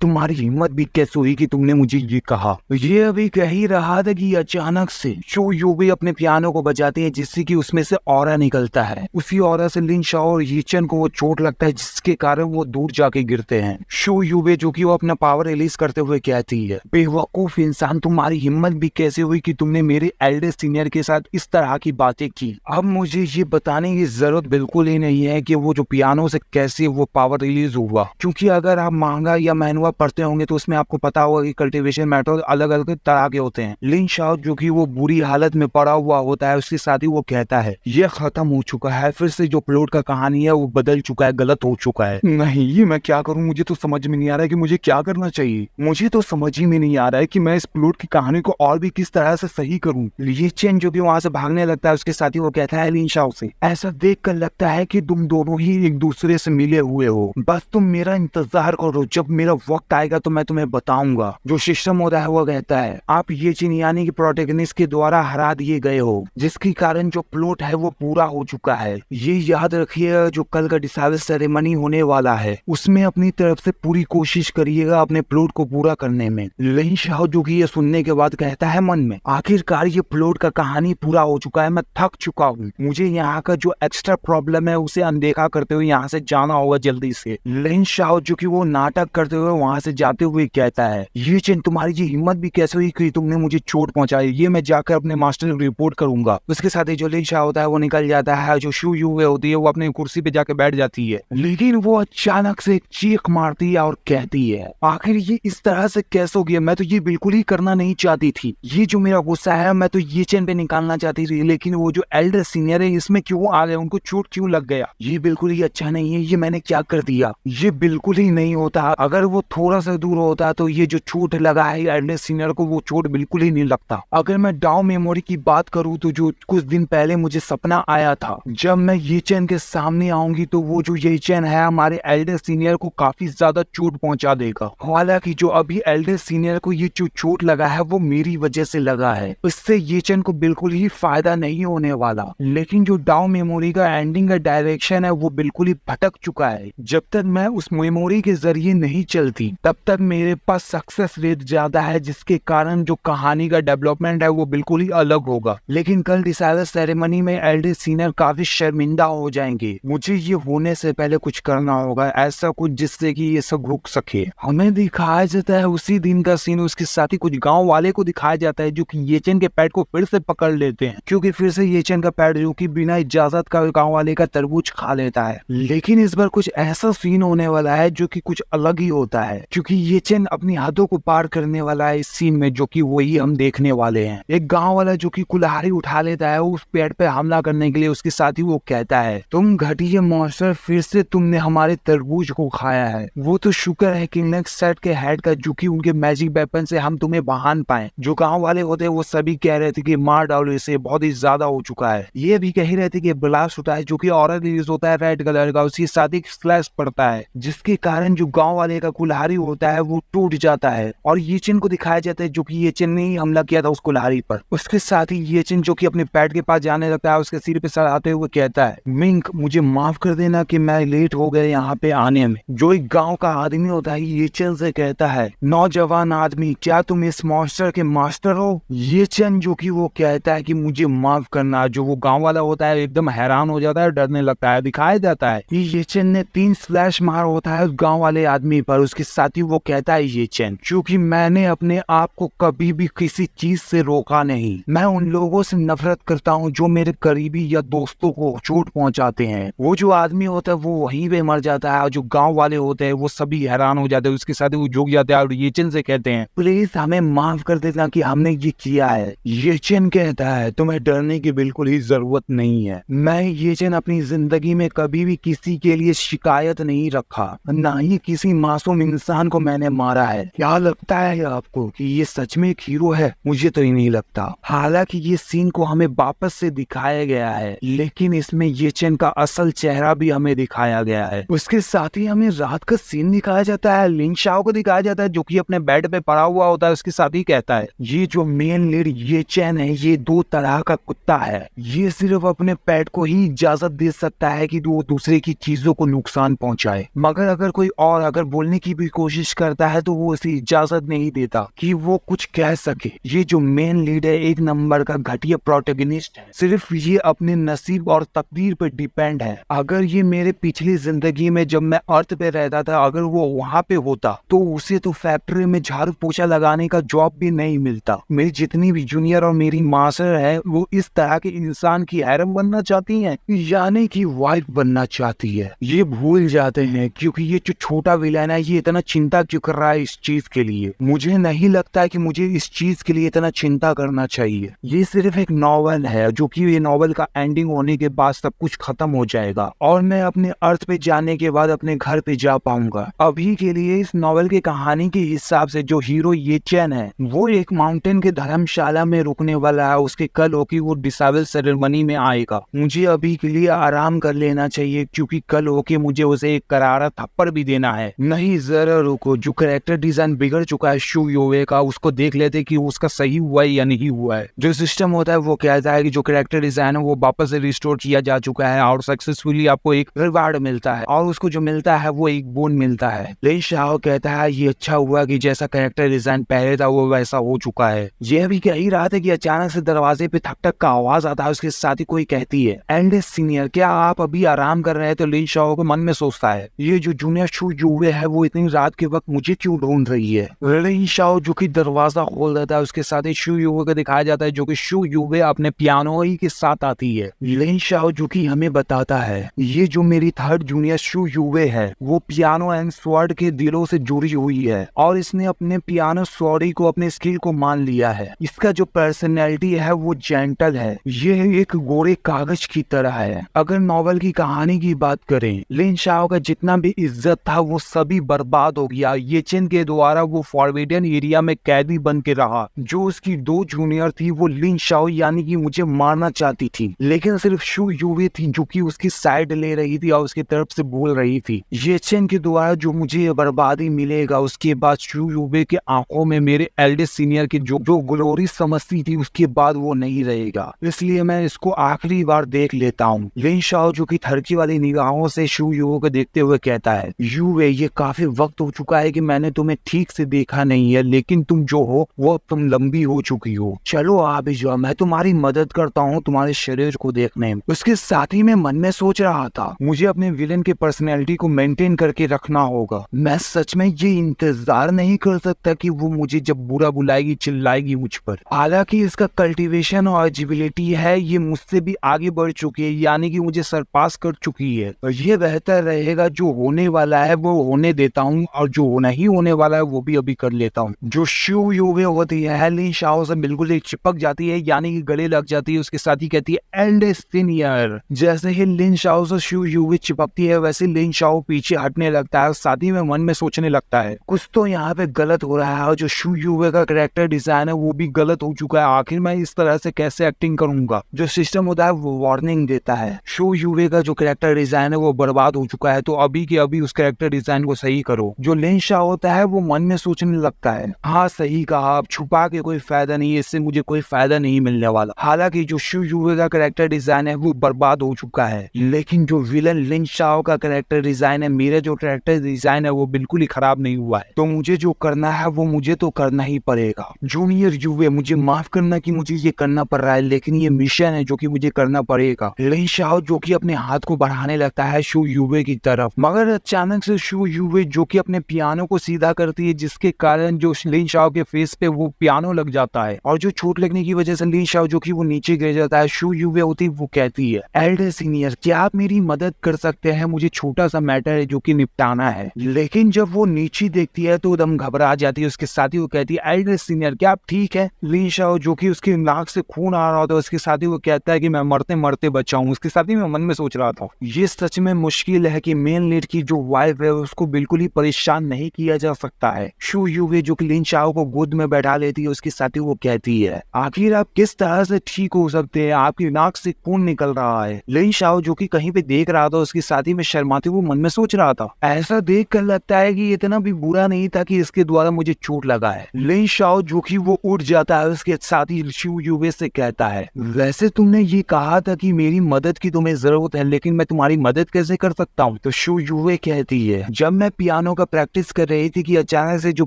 तुम्हारी हिम्मत भी कैसे हुई कि तुमने मुझे ये कहा। ये अभी कह ही रहा था कि अचानक से शो यूबे अपने पियानो को बजाते हैं जिससे कि उसमें से ऑरा निकलता है। उसी ऑरा से लिन शाओ और ये चेन को वो चोट लगता है जिसके कारण वो दूर जाके गिरते हैं। शो यूबे जो कि वो अपना पावर रिलीज करते हुए कहती है, बेवकूफ इंसान, तुम्हारी हिम्मत भी कैसे हुई कि तुमने मेरे एल्डर सीनियर के साथ इस तरह की बातें की। अब मुझे ये बताने की जरूरत बिल्कुल ही नहीं है कि वो जो पियानो से कैसे वो पावर रिलीज हुआ, क्योंकि अगर आप मांगा या मैनुअल पढ़ते होंगे तो उसमें आपको पता होगा कि कल्टीवेशन मेथड अलग अलग तरह के होते हैं। लिन शाओ जो कि वो बुरी हालत में पड़ा हुआ होता है, उसके साथ ही वो कहता है, ये खत्म हो चुका है, फिर से जो प्लॉट का कहानी है वो बदल चुका है, गलत हो चुका है। नहीं, ये मैं क्या करूं, मुझे तो समझ में नहीं आ रहा है कि मुझे क्या करना चाहिए। मुझे तो समझ ही में नहीं आ रहा है कि मैं इस प्लॉट की कहानी को और भी किस तरह से सही करूं। ये चेन जो कि वहां से भागने लगता है, उसके साथ ही वो कहता है लिन शाओ से, ऐसा देख कर लगता है कि तुम दोनों ही एक दूसरे से मिले हुए हो। बस तुम मेरा इंतजार करो, जब मेरा वक्त आएगा तो मैं तुम्हें बताऊंगा। जो सिस्टम होता है वो कहता है, आप ये चीन यानी कि प्रोटैगनिस्ट के द्वारा हरा दिए गए हो, जिसके कारण जो प्लॉट है वो पूरा हो चुका है। ये याद रखिएगा, जो कल का डिसाइडर सेरेमनी होने वाला है उसमें अपनी तरफ से पूरी कोशिश करिएगा अपने प्लॉट को पूरा करने में। लिन शाओ जो कि ये सुनने के बाद कहता है मन में, आखिरकार ये प्लॉट का कहानी पूरा हो चुका है, मैं थक चुका हूँ, मुझे यहाँ का जो एक्स्ट्रा प्रॉब्लम है उसे अनदेखा करते हुए यहाँ से जाना होगा जल्दी से। लिन शाओ जो कि वो नाटक करते हुए वहां से जाते हुए कहता है, ये चेन तुम्हारी जी हिम्मत भी कैसे हुई कि तुमने मुझे चोट पहुंचाई, ये मैं जाकर अपने मास्टर को रिपोर्ट करूंगा। उसके साथ ही जो लिन शाओ होता है वो निकल जाता है। जो शू यूवे होती है वो अपनी कुर्सी पे जाके बैठ जाती है, लेकिन वो अचानक से चीख मारती है और कहती है, आखिर ये इस तरह से कैसे हो गया, मैं तो ये बिल्कुल ही करना नहीं चाहती थी। ये जो मेरा गुस्सा है मैं तो ये चेन पे निकालना चाहती थी, लेकिन वो जो एल्डर सीनियर है इसमें क्यों आ गए, उनको चोट क्यों लग गया, ये बिल्कुल ही अच्छा नहीं है, ये मैंने क्या कर दिया। ये बिल्कुल ही नहीं होता, अगर वो थोड़ा सा दूर होता तो ये जो चोट लगा है एल्डर सीनियर को वो चोट बिल्कुल ही नहीं लगता। अगर मैं डाउ मेमोरी की बात करूँ तो जो कुछ दिन पहले मुझे सपना आया था, जब मैं ये चेन के सामने आऊंगी तो वो जो ये चेन है हमारे एल्डर सीनियर को काफी ज्यादा चोट पहुंचा देगा। हालांकि जो अभी एल्डर सीनियर को ये जो चोट लगा है वो मेरी वजह से लगा है, इससे ये चेन को बिल्कुल ही फायदा नहीं होने वाला। लेकिन जो डाउ मेमोरी का एंडिंग का डायरेक्शन है वो बिल्कुल ही भटक चुका है। जब तक मैं उस मेमोरी के जरिए नहीं चलती तब तक मेरे पास सक्सेस रेट ज्यादा है, जिसके कारण जो कहानी का डेवलपमेंट है वो बिल्कुल ही अलग होगा। लेकिन कल डिसाइडर सेरेमनी में एल्डर सीनियर काफी शर्मिंदा हो जाएंगे। मुझे ये होने से पहले कुछ करना होगा, ऐसा कुछ जिससे कि ये सब रुक सके। हमें दिखाया जाता है उसी दिन का सीन, उसके साथ ही कुछ गांव वाले को दिखाया जाता है जो कि ये चेन के पैड को फिर से पकड़ लेते हैं, क्योंकि फिर से ये चेन का पैड जो कि बिना इजाजत का गांव वाले का तरबूज खा लेता है। लेकिन इस बार कुछ ऐसा सीन होने वाला है जो कि कुछ अलग ही होता है, क्योंकि ये चेन अपनी हदों को पार करने वाला है इस सीन में, जो कि वही हम देखने वाले हैं। एक गांव वाला जो कि कुल्हाड़ी उठा लेता है उस पेड़ पे हमला करने के लिए, उसके साथ ही वो कहता है, तुम घटिया मॉन्स्टर, फिर से तुमने हमारे तरबूज को खाया है। वो तो शुक्र है कि नेक्स्ट सेट के हेड का, जो कि उनके मैजिक वेपन से हम तुम्हें बहान पाए। जो गांव वाले होते हैं वो सभी कह रहे थे कि मार डालो इसे, बहुत ही ज्यादा हो चुका है। ये भी कह रहे थे कि ब्लास्ट होता है जो कि ऑरा रिलीज होता है रेड कलर का, उसकी साथ ही फ्लैश पड़ता है, जिसके कारण जो गांव वाले का कुल्हाड़ी होता है वो टूट जाता है और ये चेन को दिखाया जाता है जो कि ये चेन ने ही हमला किया था उस कुल्हाड़ी पर। उसके साथ ही ये चेन जो कि अपने पैड के पास जाने लगता है, उसके सिर पे सर आते हुए कहता है, मिंक मुझे माफ कर देना कि मैं लेट हो गया यहाँ पे आने में। जो एक गांव का आदमी होता है ये चेन से कहता है, नौजवान आदमी क्या तुम इस मॉन्स्टर के मास्टर हो। ये चेन जो कि वो कहता है कि मुझे माफ करना। जो वो गांव वाला होता है एकदम हैरान हो जाता है, डरने लगता है। दिखाया जाता है ये चेन ने 3 स्लैश मार होता है उस गांव वाले आदमी पर। उसके साथ ही वो कहता है, ये चेन क्योंकि मैंने अपने आप को कभी भी किसी चीज से रोका नहीं, मैं उन लोगों से नफरत करता हूँ जो मेरे करीबी या दोस्तों को चोट पहुंचाते हैं। वो जो आदमी होता है वो वहीं पे मर जाता है और जो गांव वाले होते हैं वो सभी हैरान हो जाते हैं। उसके साथ ही वो झुक जाते हैं और ये चेन से कहते हैं, प्लीज हमें माफ कर देना कि हमने ये किया है। ये चेन कहता है, तुम्हें डरने की बिल्कुल ही जरूरत नहीं है। मैं ये चेन अपनी जिंदगी में कभी भी किसी के लिए शिकायत नहीं रखा, ना ही किसी मासूम इंसान को मैंने मारा है। क्या लगता है आपको कि ये सच सच में एक हीरो है? मुझे तो ही नहीं लगता। हालांकि ये सीन को हमें वापस से दिखाया गया है, लेकिन इसमें ये चेन का असल चेहरा भी हमें दिखाया गया है। उसके साथ ही हमें रात का सीन दिखाया जाता है, लिन शाओ को दिखाया जाता है जो कि अपने बेड पे पड़ा हुआ होता है। उसके साथ ही कहता है ये जो मेन लीड ये चेन है, ये दो तरह का कुत्ता है। ये सिर्फ अपने पेट को ही इजाजत दे सकता है कि वो दूसरे की चीजों को नुकसान पहुंचाए, मगर अगर कोई और अगर बोलने की भी कोशिश करता है तो वो उसे इजाजत नहीं देता कि वो कुछ कह सके। ये जो मेन लीड है एक नंबर का घटिया प्रोटैगनिस्ट है। सिर्फ ये अपने नसीब और तकदीर पर डिपेंड है। अगर ये मेरे पिछली जिंदगी में जब मैं अर्थ पे रहता था, अगर वो वहाँ पे होता तो उसे तो फैक्ट्री में झाड़ू पोछा लगाने का जॉब भी नहीं मिलता। मेरी जितनी भी जूनियर और मेरी मास्टर है वो इस तरह के इंसान की हैरम बनना चाहती हैं, यानी कि वाइफ बनना चाहती है। ये भूल जाते हैं क्योंकि ये जो छोटा विलेन है ये इतना चिंता क्यों कर रहा है इस चीज के लिए। मुझे नहीं लगता कि मुझे इस चीज के लिए इतना चिंता करना चाहिए। ये सिर्फ एक नॉवल है जो कि ये नॉवल का एंडिंग होने के बाद सब कुछ खत्म हो जाएगा और मैं अपने अर्थ पे जाने के बाद अपने घर पे जा पाऊंगा। अभी के लिए इस नॉवल की कहानी के हिसाब से जो हीरो ये चैन है वो एक माउंटेन के धर्मशाला में रुकने वाला है। उसके कल होके वो डिसाइबल सेरेमनी में आएगा। मुझे अभी के लिए आराम कर लेना चाहिए क्योंकि कल होके मुझे उसे एक करारा थप्पड़ भी देना है। नहीं जरा रुको, जो कैरेक्टर डिजाइन बिगड़ चुका है शू योवे का उसको देख लेते कि उसका सही हुआ है या नहीं हुआ है। जो सिस्टम होता है वो कहता है कि जो कैरेक्टर डिजाइन है वो वापस से रिस्टोर किया जा चुका है और सक्सेसफुली आपको एक रिवार्ड मिलता है और उसको जो मिलता है वो एक बोन मिलता है। लिन शाओ कहता है ये अच्छा हुआ कि जैसा कैरेक्टर डिजाइन पहले था वो वैसा हो चुका है। ये अभी कह ही रहा था कि अचानक से दरवाजे पे ठक ठक का आवाज आता है। उसके साथ ही कोई कहती है एल्डेस्ट सीनियर क्या आप अभी आराम कर रहे हैं? तो लिन शाओ को मन में सोचता है ये जो जूनियर शू युवे है वो इतनी रात के वक्त मुझे क्यों ढूंढ रही है। लिन शाओ जो कि दरवाजा खोल देता है उसके साथ ही शू युवे को दिखाया जाता है जो कि शू युवे अपने पियानो ही के साथ आती है। लिन शाओ जो कि हमें बताता है ये जो मेरी थर्ड जूनियर शू युवे है वो पियानो एंड स्वॉर्ड के दिलों से जुड़ी हुई है और इसने अपने पियानो स्वॉर्ड को अपने स्किल को मान लिया है। इसका जो पर्सनैलिटी है वो जेंटल है, ये एक गोरे कागज की तरह है। अगर नॉवल की कहानी की बात करें लिन शाओ का जितना भी इज्जत था वो सभी बर्बाद हो गया। ये चेन के द्वारा वो फॉरबिडन एरिया में कैदी बन के रहा। जो उसकी दो जूनियर थी वो लिन शाओ यानी कि मुझे मारना चाहती थी, लेकिन सिर्फ शू युवे थी जो कि उसकी साइड ले रही थी और उसकी तरफ से बोल रही थी ये चेन के द्वारा जो मुझे ये बर्बादी मिलेगा। उसके बाद शू युवे के आंखों में मेरे एल्डेस्ट सीनियर की जो ग्लोरी समझती थी उसके बाद वो नहीं रहेगा, इसलिए मैं इसको आखिरी बार देख लेता हूँ। लिन शाओ जो कि थरकी वाली निगाहों से शू युवे को देखते हुए कहता है युवे ये काफी वक्त हो चुका है कि मैंने तुम्हें ठीक से देखा नहीं है, लेकिन तुम जो हो वो अब तुम लंबी हो चुकी हो। चलो आप ही जाओ, मैं तुम्हारी मदद करता हूँ तुम्हारे शरीर को देखने में। उसके साथ ही मैं मन में सोच रहा था मुझे अपने विलेन की पर्सनैलिटी को मेंटेन करके रखना होगा। मैं सच में ये इंतजार नहीं कर सकता कि वो मुझे जब बुरा बुलाएगी चिल्लाएगी मुझ पर। हालांकि इसका कल्टीवेशन और एजिबिलिटी है ये मुझसे भी आगे बढ़ चुकी है, यानी कि मुझे सरपास कर चुकी है। और ये बेहतर रहेगा जो होने वाला है वो होने देता हूँ और जो नहीं होने वाला है वो भी अभी कर लेता हूँ। जो शू युवे होती है लिन शाओ से बिल्कुल ही चिपक जाती है, यानी कि गले लग जाती है। उसके साथ ही कहती है एल्डेस्ट सीनियर। जैसे ही लिन शाओ से शू युवे चिपकती है वैसे लिन शाओ पीछे हटने लगता है। साथ ही में मन में सोचने लगता है कुछ तो यहाँ पे गलत हो रहा है और जो शू युवे का कैरेक्टर डिजाइन है वो भी गलत हो चुका है। आखिर मैं इस तरह से कैसे एक्टिंग करूंगा। जो सिस्टम होता है वो वार्निंग देता है शू युवे का जो कैरेक्टर डिजाइन है वो बर्बाद हो चुका है, तो अभी के अभी उस कैरेक्टर डिजाइन को सही करो। जो लिन शाओ होता है वो मन में सोचने लगता है हाँ सही कहा, अब छुपा के कोई फायदा नहीं है, इससे मुझे कोई फायदा नहीं मिलने वाला। हालांकि जो शू युवे का कैरेक्टर डिजाइन है वो बर्बाद हो चुका है, लेकिन जो विलन लिन शाओ का कैरेक्टर डिजाइन है, मेरा जो कैरेक्टर डिजाइन है वो बिल्कुल ही खराब नहीं हुआ है। तो मुझे जो करना है वो मुझे तो करना ही पड़ेगा। जूनियर युवे मुझे माफ करना कि मुझे ये करना पड़ रहा है, लेकिन ये मिशन है जो कि मुझे करना पड़ेगा। लिन शाओ जो कि अपने हाथ को बढ़ाने लगता है शू युवे की तरफ, मगर अचानक से शू युवे जो कि अपने पियानो को सीधा करती है जिसके कारण जो लिन शाओ के फेस पे वो पियानो लग जाता है और जो चोट लगने की वजह से लिन शाओ जो कि वो नीचे गिर जाता है। शू युवे होती वो कहती है एल्डर सीनियर क्या आप मेरी मदद कर सकते हैं, मुझे छोटा सा मैटर है जो कि निपटाना है। लेकिन जब वो नीचे देखती है तो एकदम घबरा जाती है। उसके साथ ही वो कहती है एल्डर सीनियर क्या आप ठीक है? लिन शाओ जो कि उसकी नाक से खून आ रहा होता है उसके साथ ही वो कहता है कि मैं मरते मरते बचाऊं। उसके साथ ही मैं मन में सोच रहा था ये सच में मुश्किल है कि मेन लीड की जो वाइफ है उसको बिल्कुल ही परेशान नहीं किया जा सकता है। शू युवे जो कि लिन शाओ को गोद में बैठा लेती है। उसके साथ ही वो कहती है, आखिर आप किस तरह से ठीक हो सकते हैं, आपकी नाक से खून निकल रहा है। लिन शाओ जो कि कहीं पे देख रहा था, उसके साथी में शर्माते वो मन में सोच रहा था, ऐसा देख कर लगता है कि इतना भी बुरा नहीं था कि इसके द्वारा मुझे चोट लगा है। लिन शाओ जो कि वो उठ जाता है, उसके साथी शू युवे से कहता है, वैसे तुमने ये कहा था कि मेरी मदद की तुम्हें जरूरत है, लेकिन मैं तुम्हारी मदद कैसे कर सकता हूँ? तो शू युवे कहती है, जब मैं पियानो का प्रैक्टिस कर रही थी कि अचानक से जो